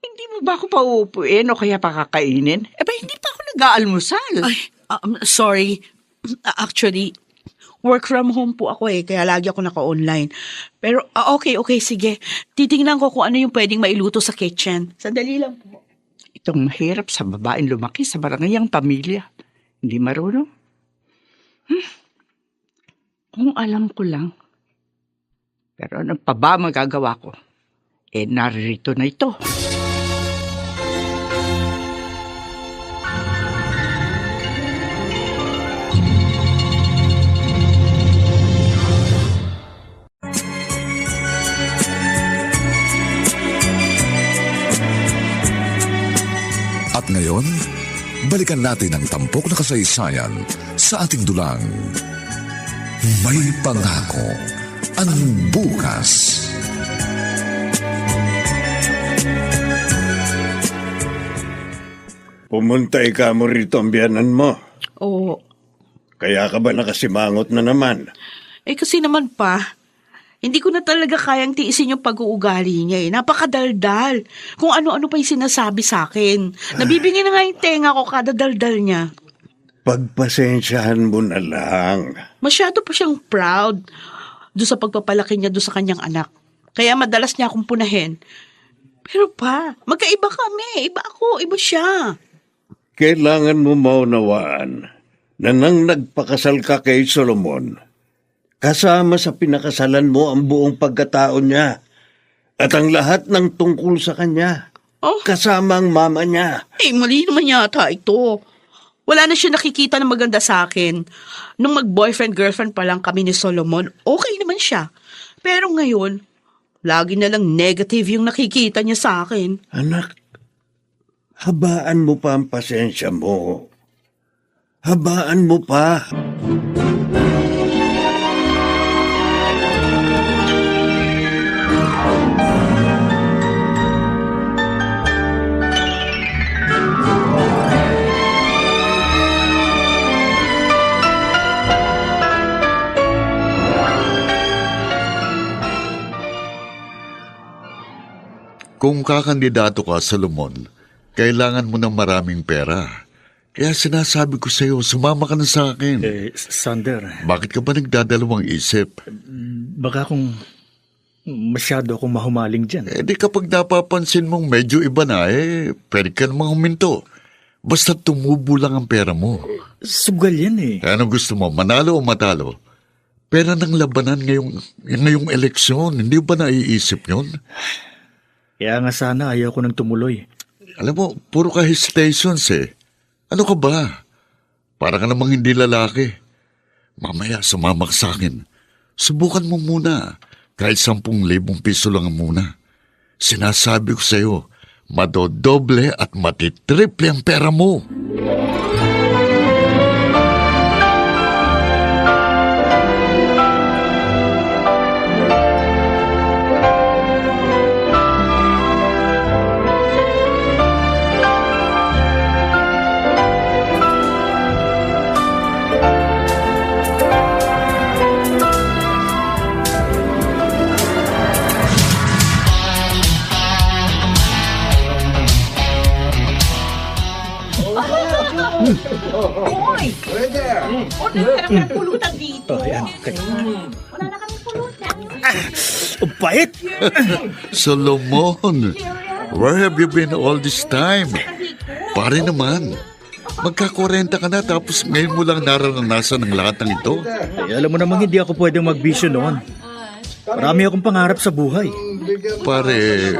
hindi mo ba ako pauupuin o kaya pakakainin? Hindi pa ako nag-aalmusal. Ay, sorry. Actually, work from home po ako kaya lagi ako naka-online. Pero, okay, sige. Titingnan ko kung ano yung pwedeng mailuto sa kitchen. Sandali lang po. Itong mahirap sa babaeng lumaki sa barangayang pamilya. Hindi marunong. Kung alam ko lang. Pero ano pa ba magagawa ko? Naririto na ito. At ngayon, balikan natin ang tampok na kasaysayan sa ating dulang. May pangako ang bukas. Pumunta ka mo rito ang biyanan mo. Oo. Kaya ka ba nakasimangot na naman? Kasi naman pa, Hindi ko na talaga kayang tiisin yung pag-uugali niya eh. Napakadaldal. Kung ano-ano pa yung sinasabi sa akin. Nabibingi na nga yung tenga ko kada daldal niya. Pagpasensyahan mo na lang. Masyado pa siyang proud doon sa pagpapalaki niya doon sa kanyang anak. Kaya madalas niya akong punahin. Pero pa, magkaiba kami. Iba ako, iba siya. Kailangan mo maunawaan na nang nagpakasal ka kay Solomon, kasama sa pinakasalan mo ang buong pagkatao niya at ang lahat ng tungkol sa kanya. Oh. Kasama ang mama niya. Mali naman yata ito. Wala na siya nakikita na maganda sa akin. Nung mag-boyfriend-girlfriend pa lang kami ni Solomon, okay naman siya. Pero ngayon, lagi na lang negative yung nakikita niya sa akin. Anak, habaan mo pa ang pasensya mo. Habaan mo pa. Kung kakandidato ka, Solomon, kailangan mo ng maraming pera. Kaya sinasabi ko sa'yo, sumama ka na sa akin. Sander, Bakit ka ba nagdadalawang isip? baka kung masyado akong mahumaling dyan. Di kapag napapansin mong medyo iba na, pwede ka namang huminto. Basta tumubo lang ang pera mo. Sugal yan eh. Ano gusto mo, manalo o matalo? Pera ng labanan ngayong eleksyon, hindi ba naiisip yun? Kaya nga sana ayaw ko nang tumuloy. Alam mo, puro ka hesitations eh. Ano ka ba? Para ka namang hindi lalaki. Mamaya, sumama ka sa akin. Subukan mo muna. Kahit 10,000 piso lang muna. Sinasabi ko sa'yo, madodoble at matitriple ang pera mo. Pulutan dito. Wala na kami pulutan. Ang bait! Solomon, where have you been all this time? Pare naman, magka-40 ka na tapos ngayon mo lang nararanasan ang lahat ng ito. Alam mo namang hindi ako pwedeng magbisyo noon. Marami akong pangarap sa buhay. Pare,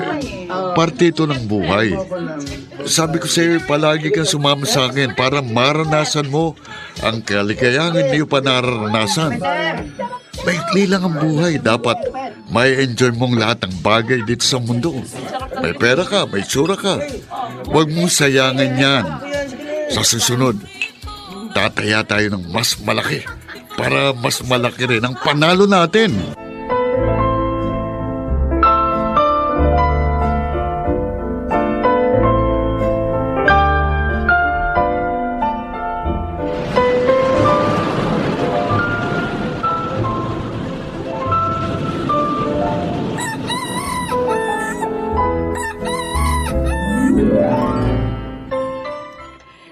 parte ito ng buhay. Sabi ko sa'yo, palagi kang sumama sa akin para maranasan mo ang kaligayahan hindi pa nararanasan. Maikli lang ang buhay. Dapat may enjoy mong lahat ng bagay dito sa mundo. May pera ka, may tsura ka. Huwag mong sayangan yan. Sa susunod, tataya tayo ng mas malaki para mas malaki rin ang panalo natin.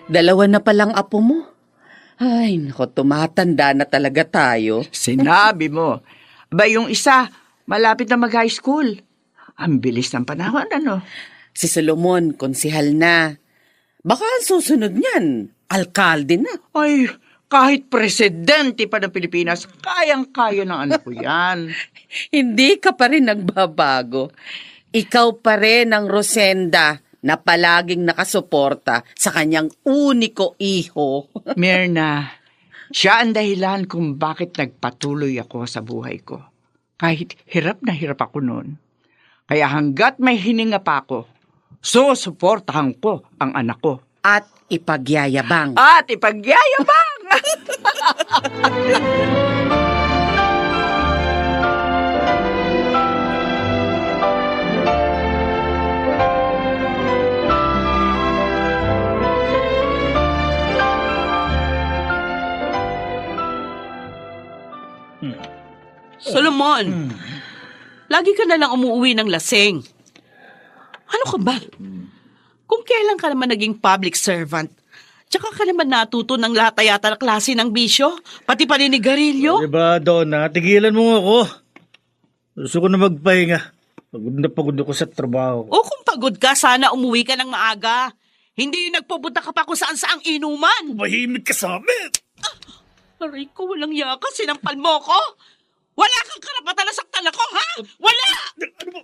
Dalawa na palang apo mo. Ay, nako, tumatanda na talaga tayo. Sinabi mo. Ba yung isa, malapit na mag-high school. Ang bilis ng panahon, ano? Si Solomon, konsihal na. Baka ang susunod niyan, alkalde na. Ay, kahit presidente pa ng Pilipinas, kayang-kaya ng anak ko yan. Hindi ka pa rin nagbabago. Ikaw pa rin ang Rosenda na palaging nakasuporta sa kanyang uniko iho. Mirna, siya ang dahilan kung bakit nagpatuloy ako sa buhay ko. Kahit hirap na hirap ako noon. Kaya hanggat may hininga pa ako, susuportahan ko ang anak ko. At ipagyayabang. At ipagyayabang! Solomon, lagi ka na lang umuwi ng lasing. Ano ka ba? Kung kailan ka naman naging public servant, tsaka ka naman natuto ng lahat yata na klase ng bisyo, pati paninigarilyo. Diba, Donna? Tigilan mo ako. Gusto ko na magpahinga. Pagod ako sa trabaho. O kung pagod ka, sana umuwi ka ng maaga. Hindi yung nagpupunta ka pa kung saan-saang inuman. Mahimik ka sa amin! Aray ko, walang yaka, sinampal mo ko. Wala kang karapatan na saktan ako, ha? Wala! Ano mo?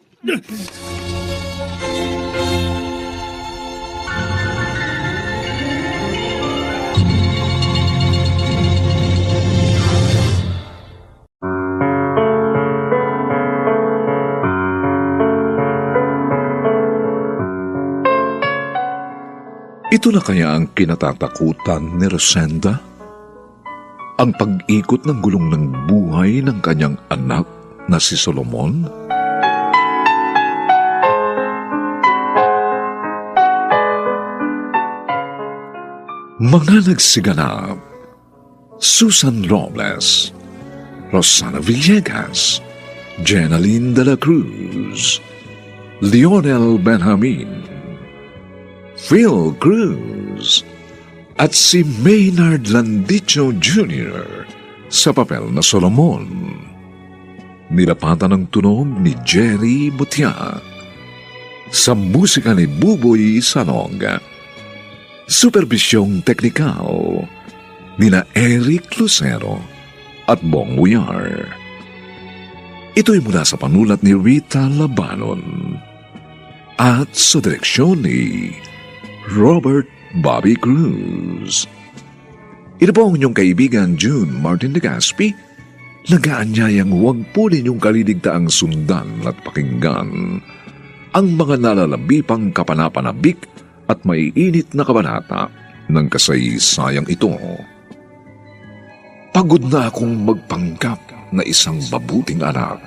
Ito na kaya ang kinatatakutan ni Rosenda? Ang pag-ikot ng gulong ng buhay ng kanyang anak na si Solomon? Mga nagsiganap: Susan Robles, Rosana Villegas, Jenaline de la Cruz, Lionel Benjamin, Phil Cruz, at si Maynard Landicho Jr. sa papel na Solomon. Nilapatan ng tunog ni Jerry Butia. Sa musika ni Buboy Salong. Superbisyong teknikal nina Eric Lucero at Bong Uyar. Ito'y mula sa panulat ni Rita Labanon at sa direksyon ni Robert Bobby Cruz. Ito po ang inyong kaibigan June Martin de Gaspi, nag-aanyayang huwag po ninyong kaliligtaang sundan at pakinggan ang mga nalalabipang kapanapanabik at maiinit na kabanata ng kasaysayang ito. Pagod na akong magpanggap na isang mabuting anak.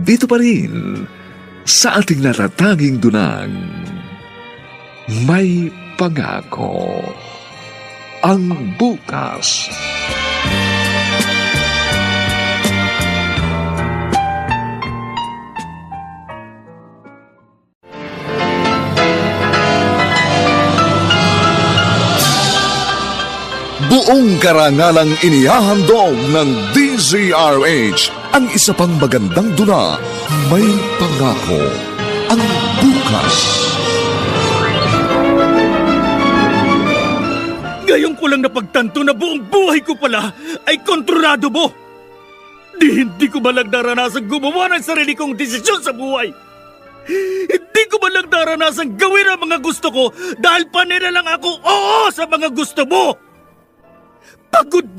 Dito pa rin sa ating natatanging dunang, may pangako ang bukas. Buong karangalang inihahandog ng DZRH ang isa pang magandang dula, May Pangako ang Bukas. Ngayon ko lang napagtanto na buong buhay ko pala ay kontrolado mo. Hindi ko ba lang naranasang gumawa ng sarili kong desisyon sa buhay? Hindi ko ba lang naranasang gawin ang mga gusto ko dahil panira lang ako oo sa mga gusto mo? Pagod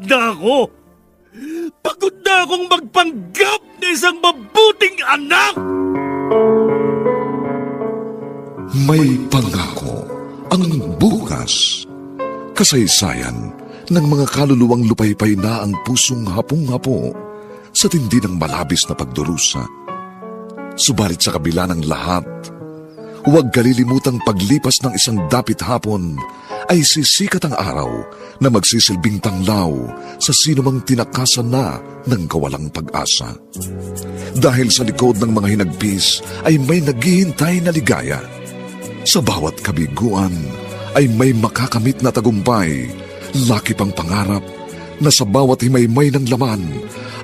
na ako. Pagod na akong magpanggap na isang mabuting anak. May Pangako ang Bukas. Kasaysayan ng mga kaluluwang lupaypay na ang pusong hapong-hapo sa tindi ng malabis na pagdurusa. Subalit sa kabila ng lahat, huwag kalilimutang paglipas ng isang dapit hapon ay sisikat ang araw na magsisilbing tanglaw sa sinumang tinakasan na ng kawalang pag-asa. Dahil sa likod ng mga hinagpis ay may naghihintay na ligaya. Sa bawat kabiguan ay may makakamit na tagumpay, laki pang pangarap na sa bawat himaymay ng laman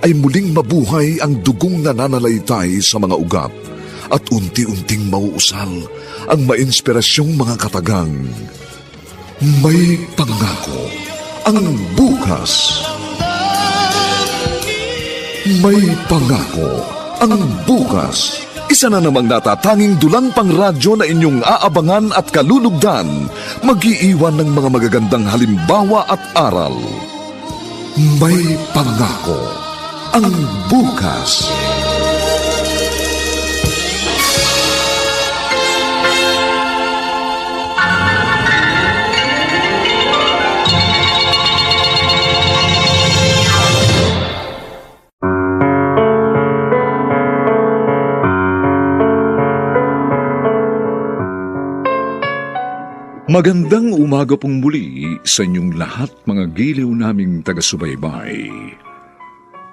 ay muling mabuhay ang dugong nananalaytay sa mga ugat at unti-unting mauusal ang mainspirasyong mga katagang. May Pangako ang Bukas. May Pangako ang Bukas. Isa na namang natatanging dulang pangradyo na inyong aabangan at kalulugdan, mag-iiwan ng mga magagandang halimbawa at aral. May Pangako ang Bukas. Magandang umaga pong muli sa inyong lahat mga giliw naming taga-subaybay.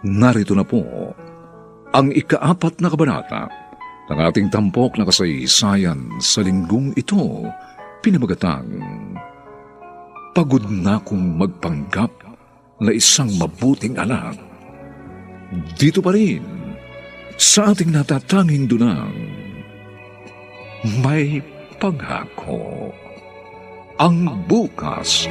narito na po ang ika-4 na kabanata ng ating tampok na kasaysayan sa linggong ito, pinamagatang Pagod na kong magpanggap na isang mabuting anak. Dito pa rin sa ating natatanging dunang may pangako ang bukas.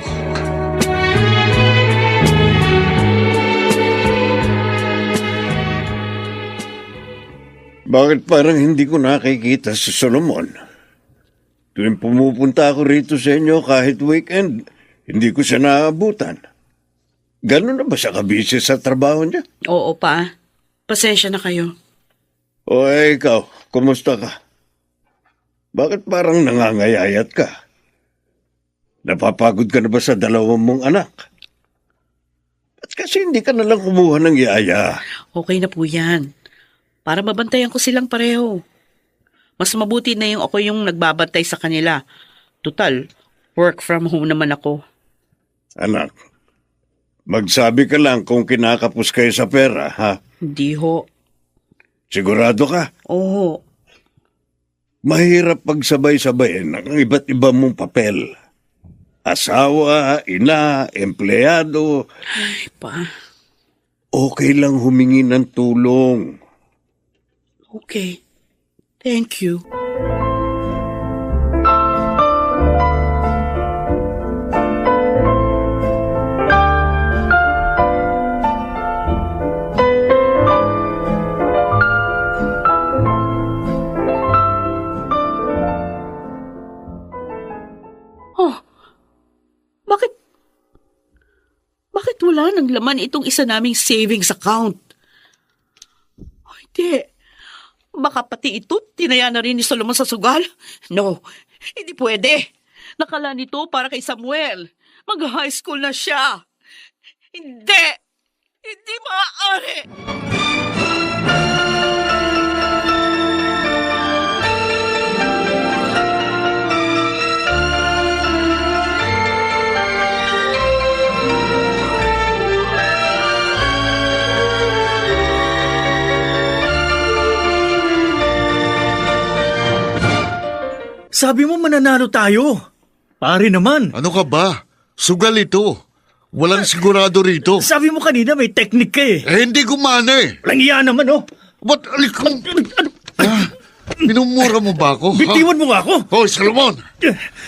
Bakit parang hindi ko nakikita si Solomon? Tuwing pumupunta ako rito sa inyo kahit weekend, hindi ko siya naabutan. Ganun na ba siya kabisi sa trabaho niya? Oo pa. Pasensya na kayo. O ikaw, kumusta ka? Bakit parang nangangayayat ka? Napapagod ka na ba sa 2 mong anak? At kasi hindi ka nalang kumuha ng yaya. Okay na po yan. Para mabantayan ko silang pareho. Mas mabuti na yung ako yung nagbabantay sa kanila. Tutal, work from home naman ako. Anak, magsabi ka lang kung kinakapos kayo sa pera, ha? Hindi ho. Sigurado ka? Oo. Mahirap pagsabay-sabayin ang iba't iba mong papel. Asawa, ina, empleyado. Ay, pa. Okay lang humingi ng tulong. Okay. Thank you. Bakit wala nang laman itong isa naming savings account? Hindi. Baka pati ito, tinaya na rin ni Solomon sa sugal? No, hindi pwede. Nakala nito para kay Samuel. Mag-high school na siya. Hindi. Hindi maaari. Sabi mo mananalo tayo. Pare naman. Ano ka ba? Sugal ito. Walang sigurado rito. Sabi mo kanina may technique ka eh. Hindi gumana eh. Walang iya naman oh. Ba't alikong... Minumura mo ba ako? Bitiwan mo nga ako. Hoy, Solomon!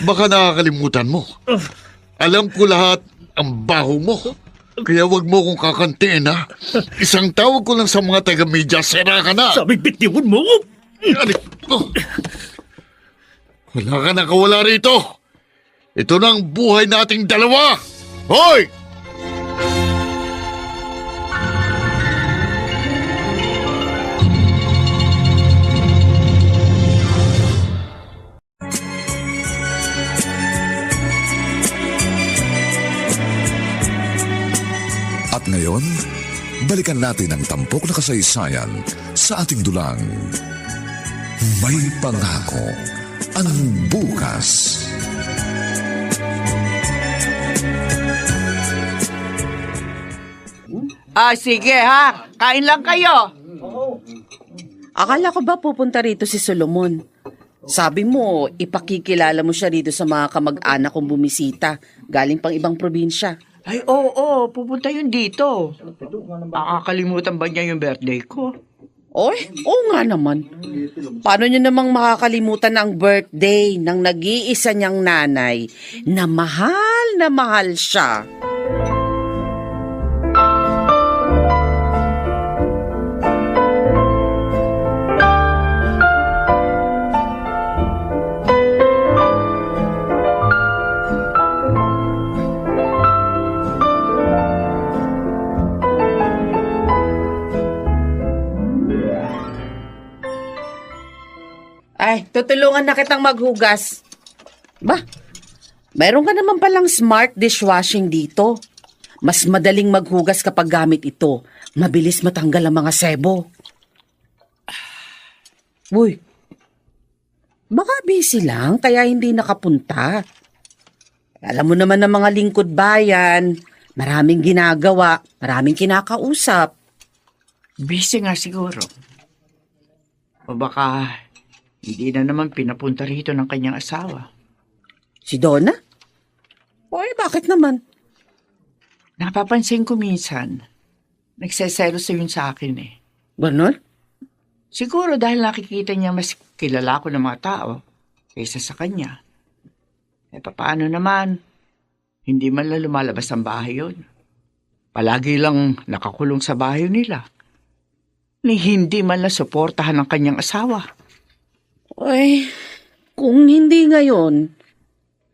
Baka nakakalimutan mo. Alam ko lahat ang baho mo. Kaya wag mo kong kakantiin, ha? Isang tawag ko lang sa mga taga-media, sera ka na. Sabi bitiwan mo ko. Wala ka nakawala rito. Ito na ang buhay nating dalawa. Hoy! At ngayon, balikan natin ang tampok na kasaysayan sa ating dulang May Pangako ang Bukas. Sige ha, kain lang kayo. Akala ko ba pupunta rito si Solomon? Sabi mo, ipakikilala mo siya rito sa mga kamag-anak kong bumisita, galing pang ibang probinsya. Ay, oo, pupunta yun dito. Makakalimutan ba niya yung birthday ko? Oy, oo nga naman. Paano niyo namang makakalimutan ang birthday ng nag-iisa niyang nanay na mahal siya? Ay, tutulungan na kitang maghugas. Ba, mayroon ka naman palang smart dishwashing dito. Mas madaling maghugas kapag gamit ito. Mabilis matanggal ang mga sebo. Uy, baka busy lang kaya hindi nakapunta. Alam mo naman ng mga lingkod bayan, maraming ginagawa, maraming kinakausap. Busy nga siguro. O baka hindi na naman pinapunta rito ng kanyang asawa. Si Donna? Oy, bakit naman? Napapansin ko minsan, nagseselos yun sa akin eh. Ganon? Siguro dahil nakikita niya mas kilala ko ng mga tao kaysa sa kanya. Papaano naman? Hindi man lang lumalabas ang bahay yun. Palagi lang nakakulong sa bahay nila. Ni hindi man lang suportahan ng kanyang asawa. Ay, kung hindi ngayon,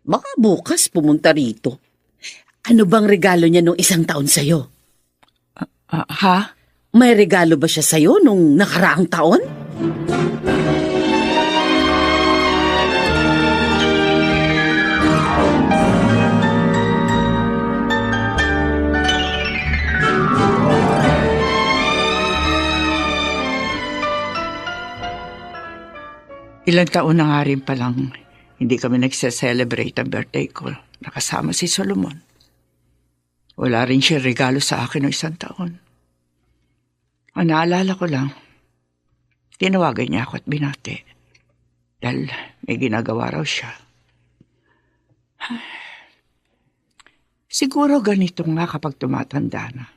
baka bukas pumunta rito. Ano bang regalo niya nung 1 taon sa'yo? Ha? May regalo ba siya sa'yo nung nakaraang taon? Ilang taon na nga rin palang hindi kami nagse-celebrate ang birthday ko. Nakasama si Solomon. Wala rin siya regalo sa akin noong 1 taon. Ang naalala ko lang, tinawagan niya ako at binati. Dahil may ginagawa raw siya. Siguro ganito nga kapag tumatanda na.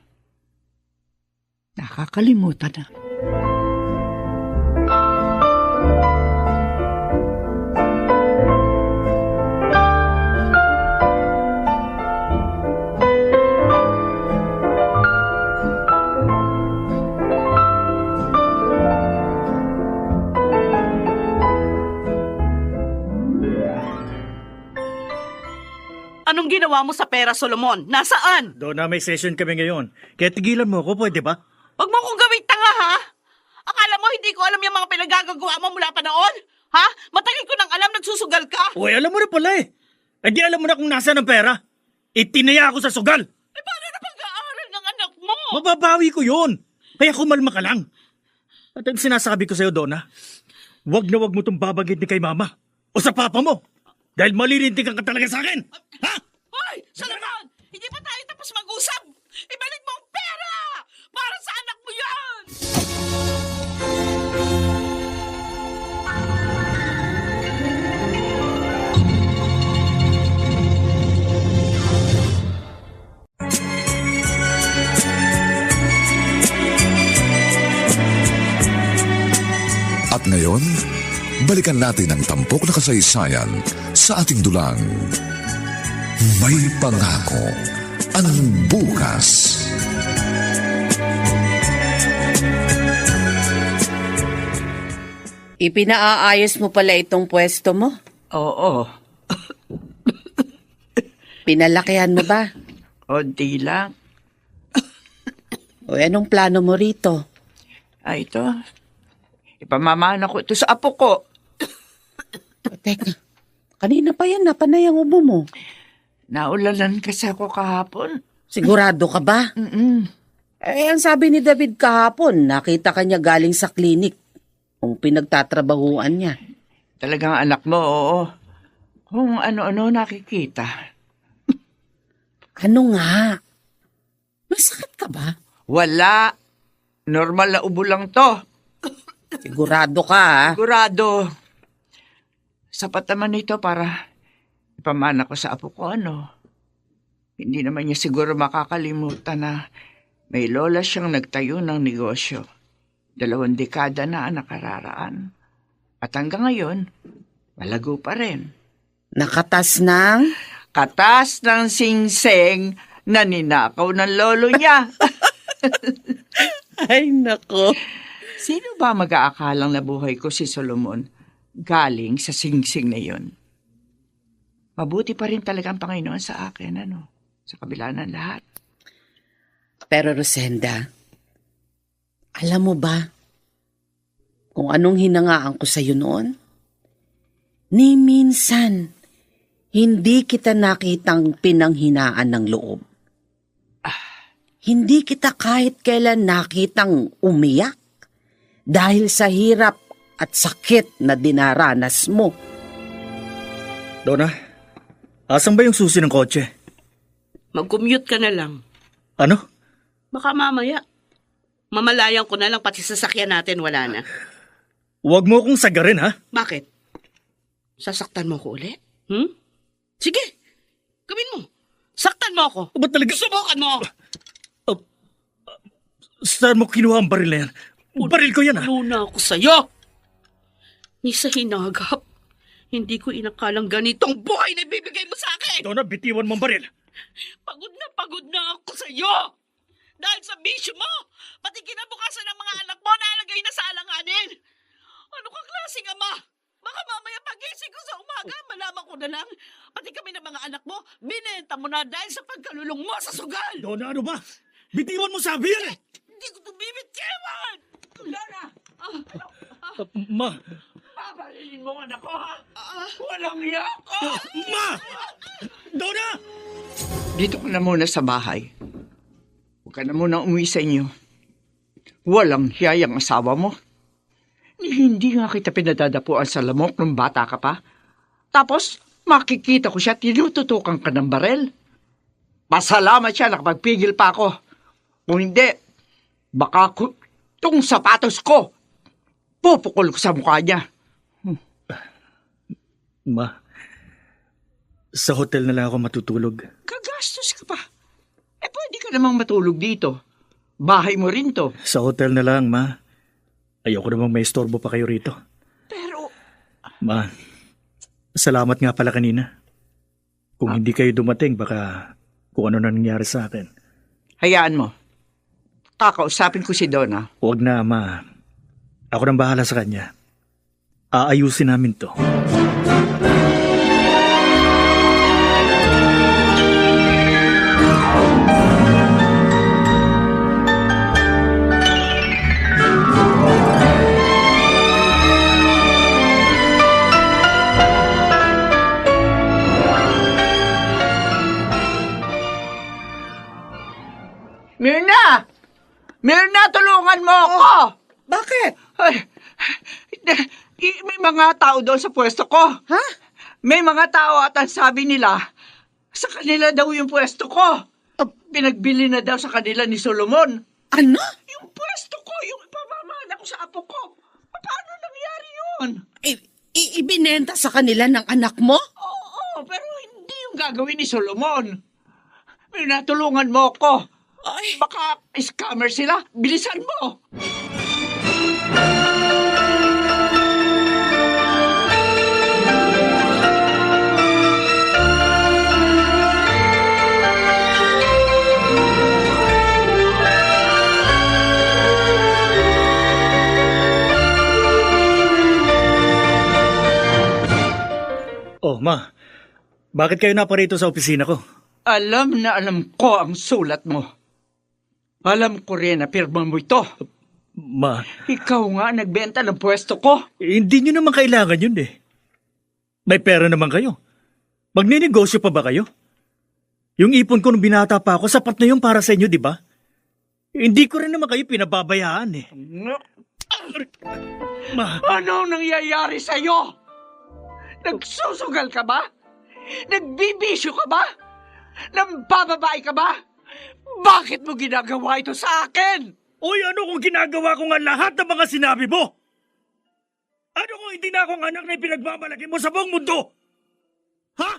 Nakakalimutan na. Anong ginawa mo sa pera, Solomon? Nasaan? Donna, may session kami ngayon. Kaya tigilan mo ako, pwede ba? Huwag mo akong gawing tanga, ha? Akala mo hindi ko alam yung mga pinagagagawa mo mula pa noon? Ha? Matagal ko nang alam nagsusugal ka? Uy, alam mo na pala eh. Eh di alam mo na kung nasaan ang pera. Itinaya ako sa sugal. Eh, paano na pag-aaral ng anak mo? Mababawi ko yun. Kaya kumalma ka lang. At ang sinasabi ko sa'yo, Donna, wag na wag mo itong babagit ni kay mama o sa papa mo. Dahil malilintikan ka talaga sa akin. Ha? Hoy, Solomon! Hindi pa tayo tapos mag-usap? Ibalik mo ang pera! Para sa anak mo yan! At ngayon, balikan natin ang tampok na kasaysayan sa ating dulang. May pangako ang bukas. Ipinaayos mo pala itong pwesto mo? Oo. Pinalakihan mo ba? Onti lang. O anong plano mo rito? Ito. Ipamamana ko ito sa apo ko. Teka, kanina pa yan, napanay ang ubo mo. Naulalan kasi ako kahapon. Sigurado ka ba? Eh, ang sabi ni David kahapon, nakita ka niya galing sa klinik kung pinagtatrabahuan niya. Talagang anak mo, oo. Kung ano-ano nakikita. Ano nga? May sakit ka ba? Wala. Normal na ubo lang to. Sigurado ka, ha? Sigurado. Sapat naman ito para ipamana ko sa apo ko, Hindi naman niya siguro makakalimutan na may lola siyang nagtayo ng negosyo. 2 dekada na ang nakararaan. At hanggang ngayon, malago pa rin. Nakatas ng? Katas ng singseng na ninakaw ng lolo niya. Ay, nako. Sino ba mag-aakalang nabuhay ko si Solomon galing sa singsing na yon? Mabuti pa rin talaga ang Panginoon sa akin, sa kabila ng lahat. Pero Rosenda, alam mo ba kung anong hinangaan ko sa'yo noon? Ni minsan, hindi kita nakitang pinanghinaan ng loob. Hindi kita kahit kailan nakitang umiyak dahil sa hirap at sakit na dinaranas mo. Donna, asan ba yung susi ng kotse? Mag-commute ka na lang. Ano? Baka mamaya, Mamalayan ko na lang pati sasakyan natin, wala na. Huwag mo akong sagarin, ha? Bakit? Sasaktan mo ko ulit? Sige, gawin mo. Saktan mo ako. Ba't talaga? Subukan mo. Saan mo kinuha ang baril na yan? Baril ko yan, ha? Luna ako sa'yo. Ni sa hinagap, hindi ko inakalang ganitong buhay na ibibigay mo sa akin. Donna, bitiwan mo ang baril. Pagod na ako sa'yo. Dahil sa bisyo mo, pati kinabukasan ng mga anak mo nalagay na sa alanganin. Ano kang klaseng ama? Baka mamaya pagising ko sa umaga, malaman ko na lang. Pati kami ng mga anak mo, binenta mo na dahil sa pagkalulong mo sa sugal. Donna, ano ba? Bitiwan mo sabi yan, eh. Hindi ko ito bibitiwan. Lola! Ma! Pabalilin mo anak ko, ha? Walang hiya ko! Ma! Donna! Dito ka na muna sa bahay. Huwag ka na muna umuwi sa inyo. Walang hiya ang asawa mo. Hindi nga kita pinadadapuan sa lamok nung bata ka pa. Tapos, makikita ko siya, tinututukan ka ng barel. Pasalamat siya, nakapagpigil pa ako. Kung hindi, baka itong sapatos ko, pupukol ko sa mukha niya. Ma, sa hotel na lang ako matutulog. Kagastos ka pa. Pwede ka namang matulog dito. Bahay mo rin to. Sa hotel na lang, ma. Ayoko namang may istorbo pa kayo rito. Pero... Ma, salamat nga pala kanina. Kung hindi kayo dumating, baka kung ano na nangyari sa akin. Hayaan mo. Kakausapin ko si Donna. Huwag na, ma. Ako nang bahala sa kanya. Aayusin namin to. Mirna! Mirna, tulungan mo ako! Bakit? Ay, may mga tao doon sa pwesto ko. Ha? May mga tao at ang sabi nila, sa kanila daw yung pwesto ko. Pinagbili na daw sa kanila ni Solomon. Ano? Yung pwesto ko, yung ipamamana ko sa apo ko. Paano nangyari yun? Ibinenta sa kanila ng anak mo? Oo, pero hindi yung gagawin ni Solomon. Mirna, tulungan mo ako. Ay, Baka scammer sila. Bilisan mo. Oh, ma. Bakit kayo naparito sa opisina ko? Alam na alam ko ang sulat mo. Alam ko rin na pirma mo ito. Ma, Ikaw nga nagbenta ng pwesto ko. hindi nyo naman kailangan yun eh. May pera naman kayo. Magninegosyo pa ba kayo? Yung ipon ko nung binata pa ako, sapat na yun para sa inyo, di ba? Hindi ko rin naman kayo pinababayaan eh. Ma, Ano nangyayari sa'yo? Nagsusugal ka ba? Nagbibisyo ka ba? Nambababae ka ba? Bakit mo ginagawa ito sa akin? Uy, ano kung ginagawa ko nga lahat ng mga sinabi mo? Ano kung hindi na akong anak na pinagmamalaki mo sa buong mundo? Ha?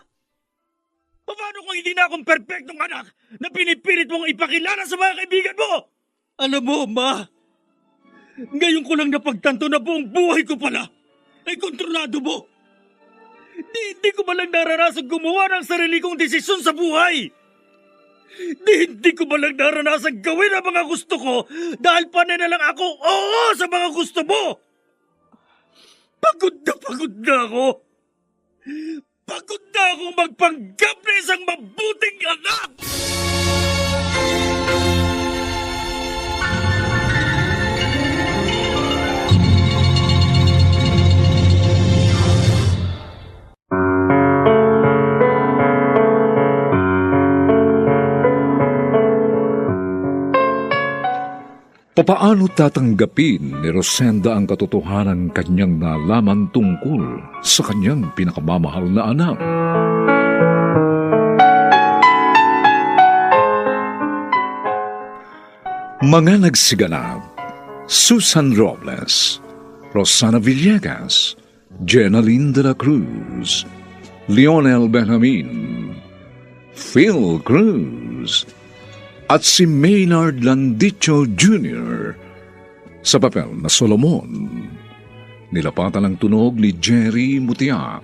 Paano kung hindi na akong perpektong anak na pinipilit mong ipakilala sa mga kaibigan mo? Alam mo, ma, ngayon ko lang napagtanto na buong buhay ko pala ay kontrolado mo. Hindi ko malang naranasan gumawa ng sarili kong desisyon sa buhay. Hindi ko malang naranasan gawin ang mga gusto ko dahil panay na lang ako oo sa mga gusto mo. Pagod na ako. Pagod na akong magpanggap na isang mabuting anak. Papaano tatanggapin ni Rosenda ang katotohanan kanyang nalaman tungkol sa kanyang pinakamamahal na anak? Mga nagsiganap: Susan Robles, Rosana Villegas, Jenaline de la Cruz, Lionel Benjamin, Phil Cruz, at si Maynard Landicho Jr. sa papel na Solomon. Nilapatan ang tunog ni Jerry Mutia.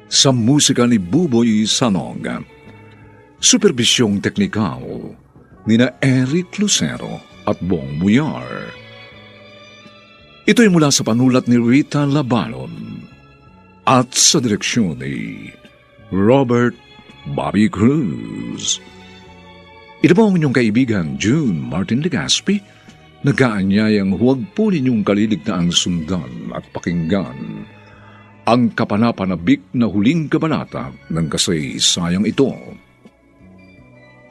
Sa musika ni Buboy Sanog. Superbisyong teknikal ni na Eric Lucero at Bong Muyar. Ito'y mula sa panulat ni Rita Labalon at sa direksyon ni Robert Bobby Cruz. Ito po ang inyong kaibigan June Martin Legaspi, nag-aanyayang huwag po ninyong kaliligtaang sundan at pakinggan ang kapanapanabik na huling kabanata ng kasaysayang ito.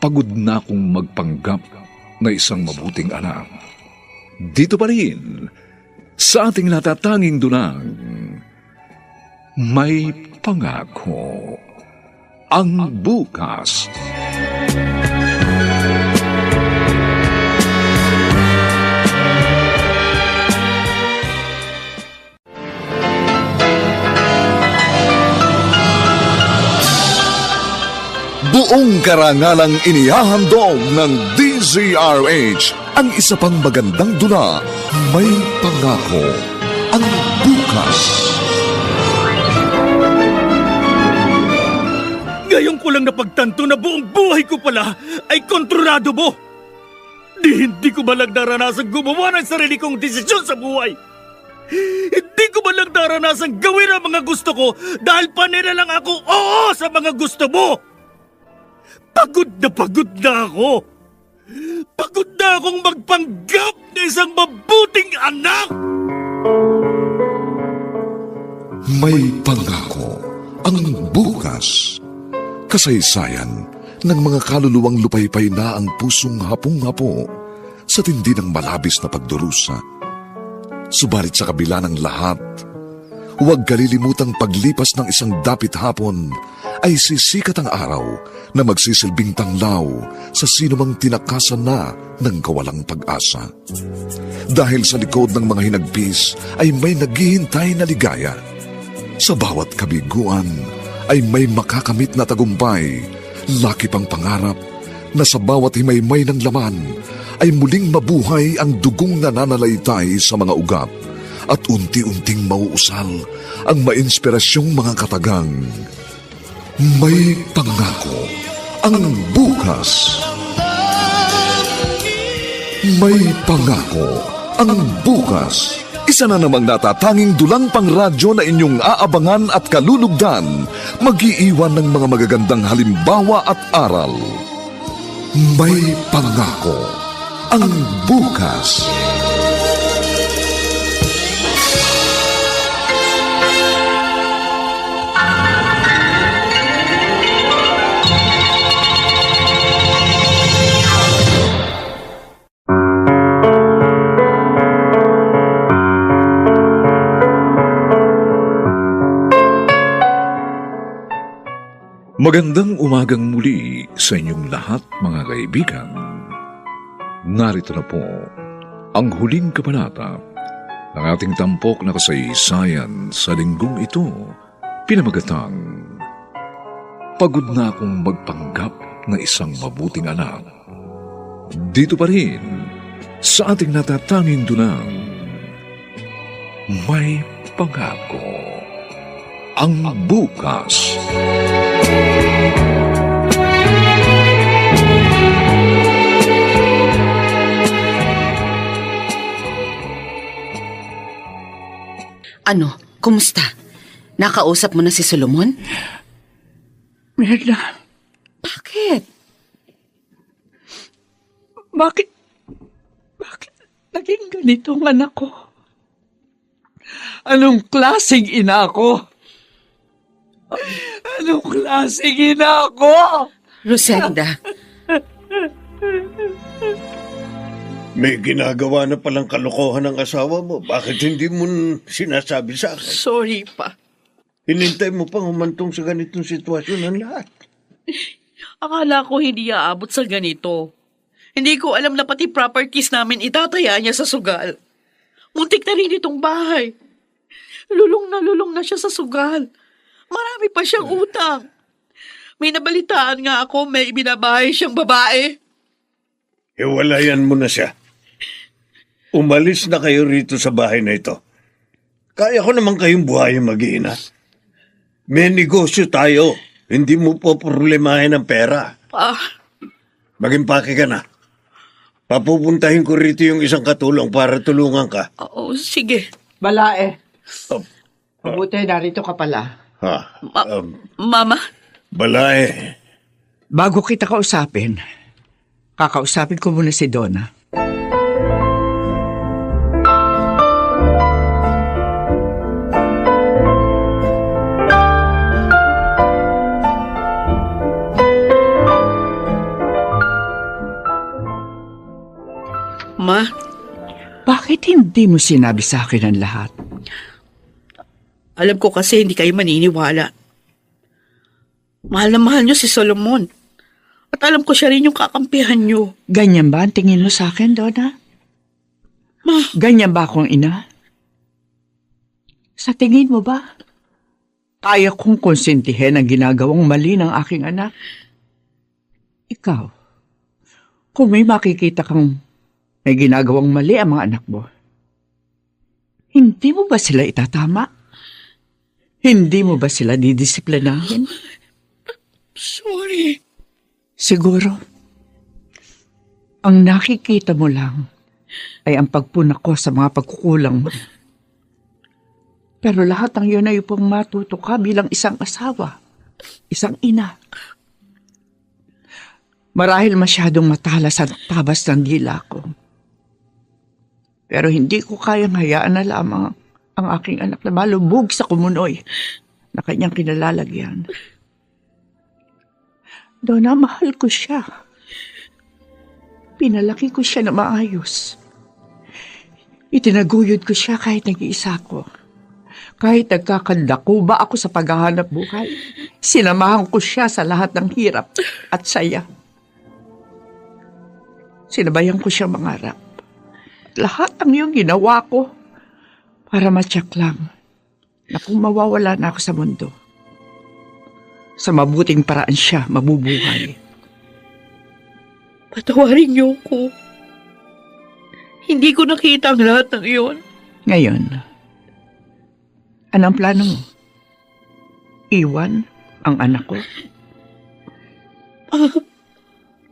Pagod na akong magpanggap na isang mabuting anak. Dito pa rin, sa ating natatanging dunang, may pangako ang bukas. Buong karangalang inihahandog ng DZRH ang isa pang magandang dula, May Pangako ang Bukas. Ngayon ko lang napagtanto na buong buhay ko pala ay kontrolado mo. Hindi ko ba lang naranasang gumawa ng sarili kong desisyon sa buhay? Hindi ko ba lang naranasang gawin ang mga gusto ko dahil panira lang ako oo sa mga gusto mo? Pagod na ako. Pagod na akong magpanggap na isang mabuting anak. May Pangako ang Bukas. Kasaysayan ng mga kaluluwang lupaypay na ang pusong hapong-hapo sa tindi ng malabis na pagdurusa. Subalit sa kabila ng lahat, huwag kalilimutang paglipas ng isang dapit hapon ay sisikat ang araw na magsisilbing tanglaw sa sinumang tinakasan na ng kawalang pag-asa. Dahil sa likod ng mga hinagpis ay may naghihintay na ligaya. Sa bawat kabiguan ay may makakamit na tagumpay, laki pang pangarap na sa bawat himaymay ng laman ay muling mabuhay ang dugong nananalaytay sa mga ugat at unti-unting mauusal ang mainspirasyong mga katagang. May Pangako ang Bukas. May Pangako ang Bukas. Isa na namang natatanging dulang pangradyo na inyong aabangan at kalulugdan, mag-iiwan ng mga magagandang halimbawa at aral. May Pangako ang Bukas. Magandang umagang muli sa inyong lahat, mga kaibigan. Narito na po ang huling kabanata ng ating tampok na kasaysayan sa linggong ito, pinamagatang Pagod na akong magpanggap na isang mabuting anak. Dito pa rin sa ating natatanging dunang, May Pangako ang Bukas. Ano, kumusta? Nakausap mo na si Solomon? Mirna, Bakit? bakit naging ganito ang anak ko? Anong klaseng ina ako? Anong klaseng ina ako? Rosenda, May ginagawa na palang kalokohan ng asawa mo. Bakit hindi mo sinasabi sa akin? Sorry pa. Hinintay mo pang humantong sa ganitong sitwasyon ng lahat. Akala ko hindi aabot sa ganito. Hindi ko alam na pati properties namin itataya niya sa sugal. Muntik na rin itong bahay. Lulong na siya sa sugal. Marami pa siyang utang. May nabalitaan nga ako may binabahay siyang babae. Hiwalayan mo na siya. Umalis na kayo rito sa bahay na ito. Kaya ko naman kayong buhayin mag-iina. May negosyo tayo. Hindi mo po problemahin ang pera. Mag-impake ka na. Papupuntahin ko rito yung isang katulong para tulungan ka. Oo, sige. Balae. Mabuti, narito ka pala. Mama? Balae. Bago kita kausapin, kakausapin ko muna si Donna. Ma? Bakit hindi mo sinabi sa akin ang lahat? Alam ko kasi hindi kayo maniniwala. Mahal na mahal niyo si Solomon. At alam ko siya rin yung kakampihan niyo. Ganyan ba ang tingin mo sa akin, Donna? Ma? Ganyan ba akong ina? Sa tingin mo ba? Kaya kong konsentihin ang ginagawang mali ng aking anak? Ikaw, kung may makikita kang may ginagawang mali ang mga anak mo, hindi mo ba sila itatama? Hindi mo ba sila didisiplinahin? Sorry. Siguro, ang nakikita mo lang ay ang pagpunak ko sa mga pagkukulang mo. Pero lahat ng yun ay upang matuto ka bilang isang asawa, isang ina. Marahil masyadong matalas ang tabas ng dila ko. Pero hindi ko kayang hayaan na lamang ang aking anak na malubog sa kumunoy na kanyang kinalalagyan. Donna, mahal ko siya. Pinalaki ko siya na maayos. Itinaguyod ko siya kahit nag-iisa ko. Kahit nagkakandakuba ako sa paghahanap buhay, sinamahan ko siya sa lahat ng hirap at saya. Sinabayan ko siya mangarap. Lahat ng iyong ginawa ko para matyak lang na kung mawawala na ako sa mundo, sa mabuting paraan siya mabubuhay. Patawarin niyo ko. Hindi ko nakita ang lahat ng iyon. Ngayon, anong plano mo? Iwan ang anak ko?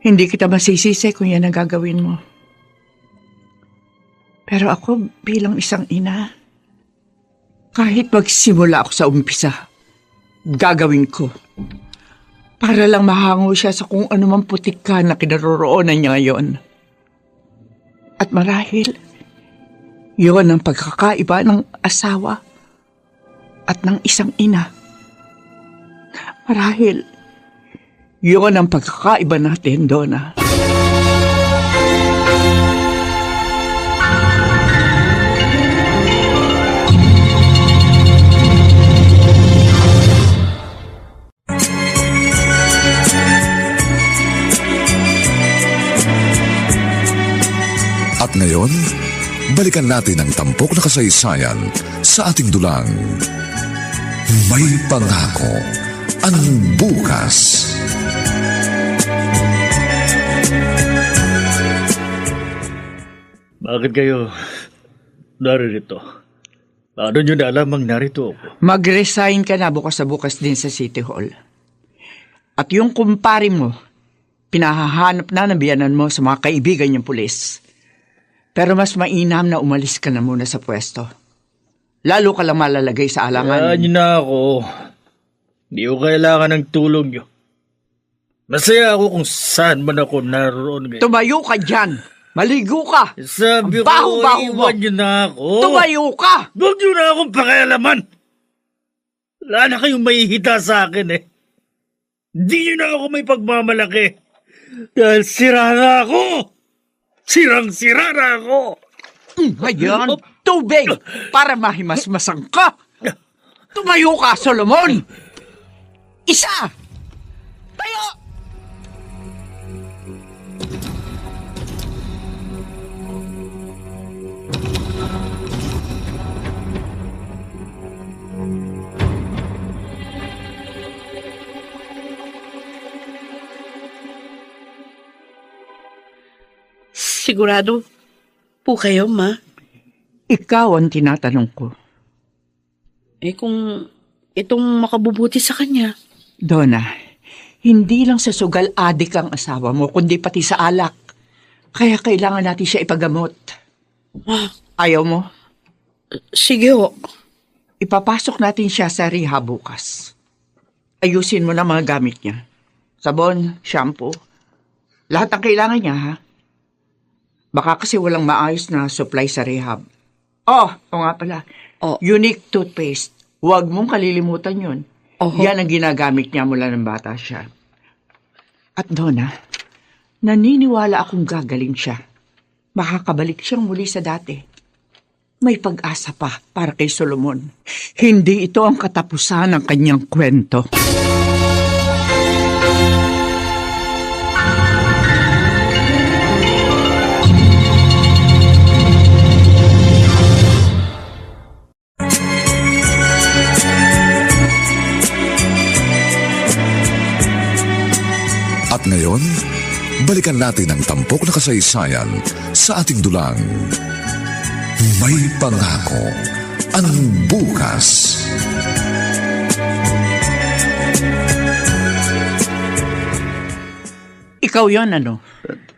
Hindi kita masisisi kung yan ang gagawin mo. Pero ako bilang isang ina, kahit magsimula ako sa umpisa, gagawin ko. Para lang mahango siya sa kung anumang putik ka na kinaroroonan niya ngayon. At marahil, yun ang pagkakaiba ng asawa at ng isang ina. Marahil, yun ang pagkakaiba natin, Donna. At ngayon, balikan natin ang tampok na kasaysayan sa ating dulang. May pangako ang bukas. Bakit kayo narito? Paano nyo na alam ang narito ako? Mag-resign ka na bukas din sa City Hall. At yung kumpare mo, pinahahanap na ng biyanan mo sa mga kaibigan niyang pulis. Pero mas mainam na umalis ka na muna sa pwesto. Lalo ka lang malalagay sa alangan. Yan na ako. Hindi ko kailangan ng tulong nyo. Masaya ako kung saan man ako naroon. Tumayo ka dyan! Maligo ka! Sabi ko, baho-baho mo! iwan nyo na ako. Tumayo ka! Huwag nyo na akong pakialaman. Wala na kayong mahihita sa akin eh. Hindi nyo na ako may pagmamalaki. Dahil sira na ako. Sirang-sira na ako. Ngayon, tubig para mahimasmasang ka. Tumayo ka, Solomon! Isa! Tayo! Sigurado po kayo, Ma? Ikaw ang tinatanong ko. Kung itong makabubuti sa kanya. Donna, hindi lang sa sugal adik ang asawa mo, kundi pati sa alak. Kaya kailangan natin siya ipagamot. Ayaw mo? Sige ho. Ipapasok natin siya sa rehab bukas. Ayusin mo na mga gamit niya. Sabon, shampoo. Lahat ang kailangan niya, ha? Baka kasi walang maayos na supply sa rehab. O nga pala. Unique toothpaste. Huwag mong kalilimutan yun. Yan ang ginagamit niya mula ng bata siya. At Donna, naniniwala akong gagaling siya. Makakabalik siyang muli sa dati. May pag-asa pa para kay Solomon. Hindi ito ang katapusan ng kanyang kwento. At ngayon, balikan natin ang tampok na kasaysayan sa ating dulang. May pangako ang bukas. Ikaw yon ano?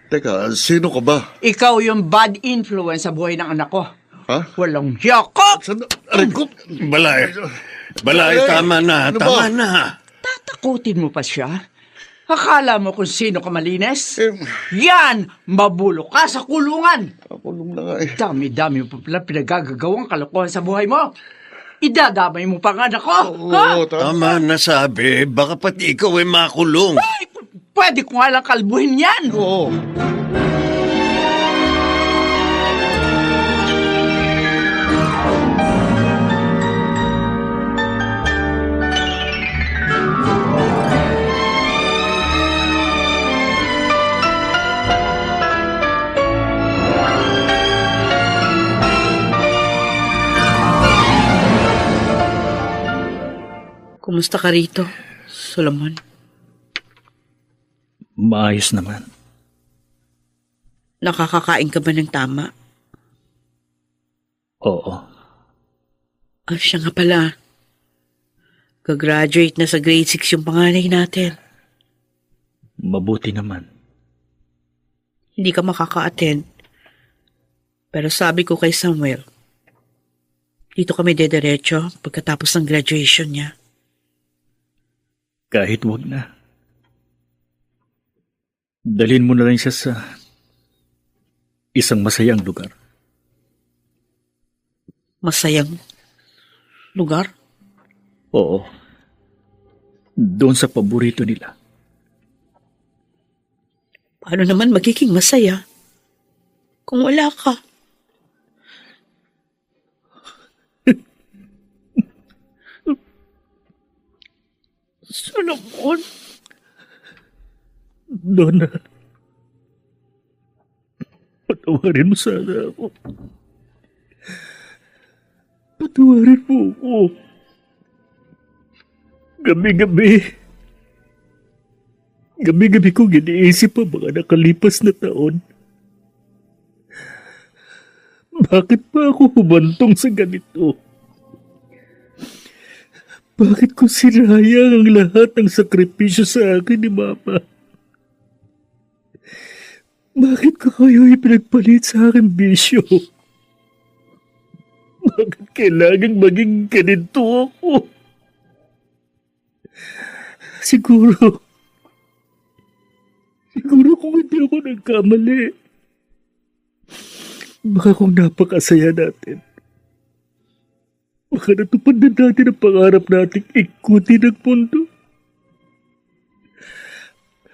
Teka, sino ka ba? Ikaw yung bad influence sa buhay ng anak ko. Ha? Walang hiyako! Aray ko! Balay. Balay, tama na. Ano Tama ba? na. Tatakutin mo pa siya? Akala mo kung sino ka malinis? Eh, Yan! Mabulok ka sa kulungan! Kulong na nga eh. Dami-dami mo pa pala pinagagagawang kalokohan sa buhay mo. Idadamay mo pa nga anak ko! Ha? Oo, Tama na sabi. Baka pati ikaw ay makulong. Ay, pwede ko nga lang kalbuhin yan! Oo. Kumusta ka rito, Solomon? Maayos naman. Nakakakain ka ba ng tama? Oo. Siya nga pala. Gagraduate na sa grade 6 yung panganay natin. Mabuti naman. Hindi ka makaka-attend. Pero sabi ko kay Samuel, dito kami dederecho pagkatapos ng graduation niya. Kahit wag na. Dalhin mo na lang siya sa isang masayang lugar. Masayang lugar? Oo. Doon sa paborito nila. Paano naman magiging masaya kung wala ka? Solomon? Donna, patawarin mo sana ako. Patawarin mo ako. Gabi-gabi kong iniisip ang mga nakalipas na taon. Bakit pa ako humantong sa ganito? Bakit ko sinayang ang lahat ng sakripisyo sa akin ni Mama? Bakit ko kayo ipinagpalit sa akin bisyo? Bakit kailangang maging ganito ako? Siguro kung hindi ako nagkamali, baka kung napakasaya natin, baka natupad na natin ang pangarap nating ikutin ang mundo.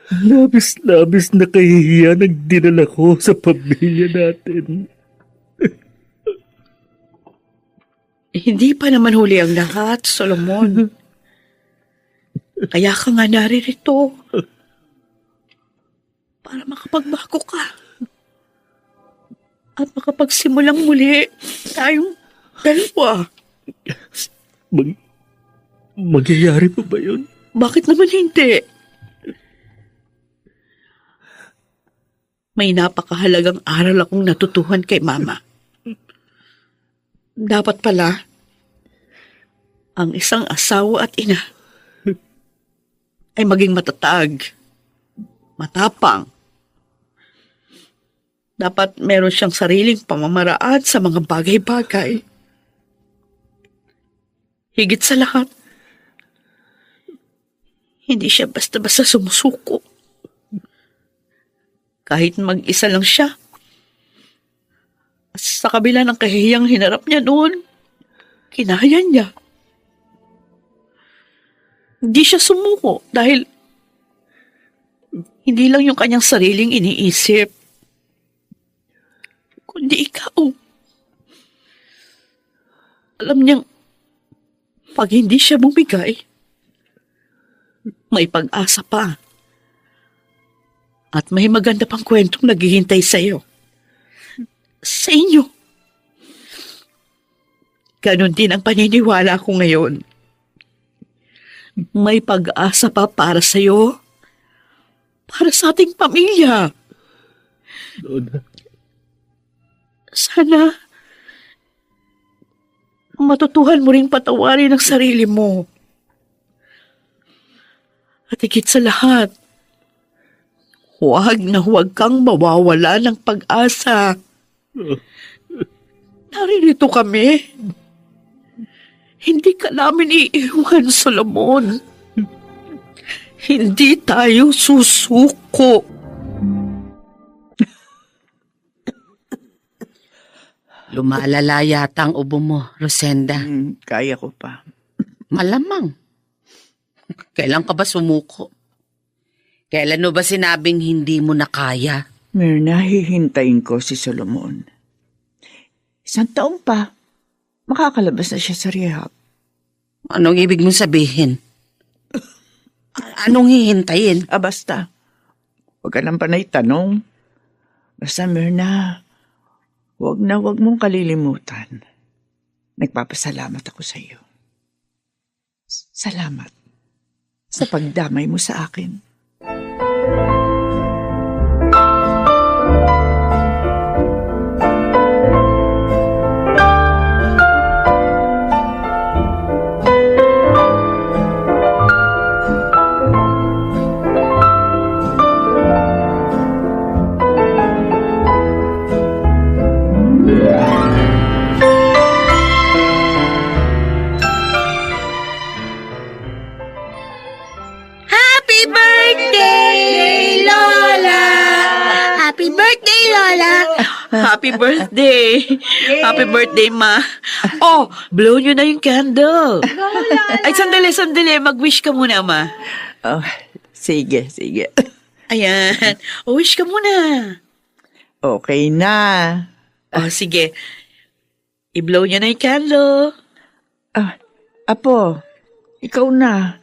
Labis-labis na kahihiyan ang dinala ko sa pamilya natin. Hindi pa naman huli ang lahat, Solomon. Kaya ka nga naririto. Para makapagbago ka. At makapagsimulang muli tayong dalawa. Magyayari pa ba yun? Bakit naman hindi? may napakahalagang aral akong natutuhan kay Mama. Dapat pala, ang isang asawa at ina ay maging matatag, matapang. Dapat meron siyang sariling pamamaraan sa mga bagay-bagay. Higit sa lahat, hindi siya basta-basta sumusuko. Kahit mag-isa lang siya. Sa kabila ng kahihiyang hinarap niya noon, kinaya niya. Hindi siya sumuko dahil hindi lang yung kanyang sariling iniisip, kundi ikaw. Alam niyang pag hindi siya bumigay, may pag-asa pa. At may maganda pang kwentong naghihintay sa iyo. Sa inyo. Ganon din ang paniniwala ko ngayon. May pag-asa pa para sa iyo. Para sa ating pamilya. Donna. Sana matutuhan mo ring patawarin ang sarili mo. At higit sa lahat, huwag na huwag kang mawawala ng pag-asa. Naririto kami. Hindi ka namin iiwan, Solomon. Hindi tayo susuko. Lumalala yata ang ubo mo, Rosenda. Kaya ko pa. Malamang. Kailan ka ba sumuko? Kailan mo ba sinabing hindi mo na kaya? Myrna, hihintayin ko si Solomon. 1 taon pa, makakalabas na siya sa rehab. Anong ibig mong sabihin? Anong hihintayin? Basta. Huwag ka nang panay tanong. Basta, Myrna, huwag mong kalilimutan. Nagpapasalamat ako sa iyo. Salamat sa pagdamay mo sa akin. Happy birthday! Happy birthday, Ma. Oh, blow nyo na yung candle. Ay, sandali. Mag-wish ka muna, Ma. Oh, sige. Ayan. Oh, wish ka muna. Okay na. Oh, sige. I-blow nyo na yung candle. Apo, ikaw na.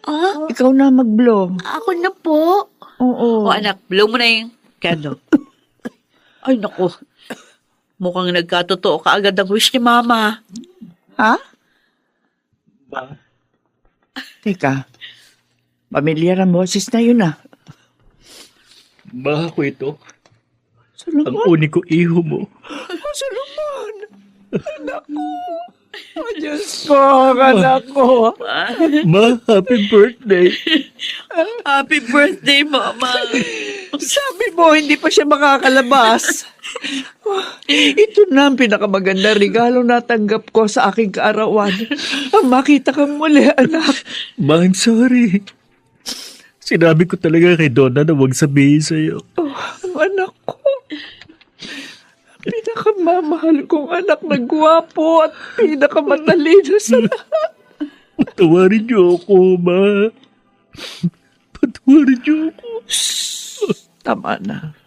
Ikaw na mag-blow. Ako na po. Oo. Oh, anak, blow mo na yung candle. Ay, naku. Mukhang nagkatotoo ka agad ang wish ni Mama. Ha? Teka, pamilyar ang boses na yun Ma, ako ito. Solomon? Ang uniko iho mo. Solomon! Anak ko! Oh, Diyos ko, anak ko. Ma, happy birthday. Happy birthday, Mama. Sabi mo, hindi pa siya makakalabas. Ito na ang pinakamaganda regalo natanggap ko sa aking kaarawan. Makita kang muli, anak. Ma, I'm sorry. Sinabi ko talaga kay Donna na huwag sabihin sa'yo. Anak ko. Pinakamamahal kong anak na gwapo at pinakamatalino sa lahat. Patawarin niyo ako, Ma. Patawarin niyo ako. Tama na.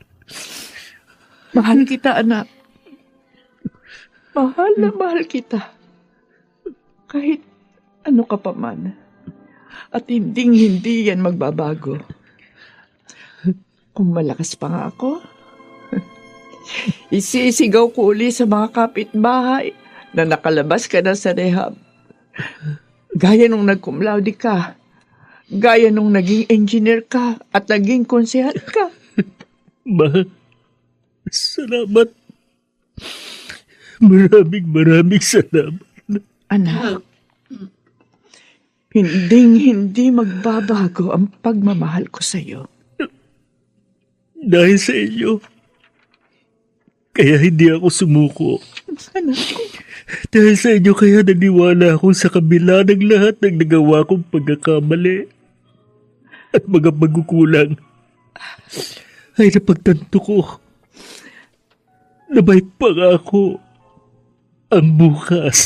Mahal kita, anak. Mahal na mahal kita. Kahit ano ka pa man. At hindi yan magbabago. Kung malakas pa nga ako, isisigaw ko uli sa mga kapitbahay na nakalabas ka na sa rehab. Gaya nung nag-cum laude ka. Gaya nung naging engineer ka at naging konsehal ka. Ma, Salamat. Maraming salamat. Anak, hindi magbabago ang pagmamahal ko sa'yo. Dahil sa inyo, kaya hindi ako sumuko. Anak ko. Dahil sa inyo kaya naniwala ako sa kabila ng lahat ng nagawa kong pagkakamali at mga pagkukulang. Ay napagtanto ko na may pangako ang bukas.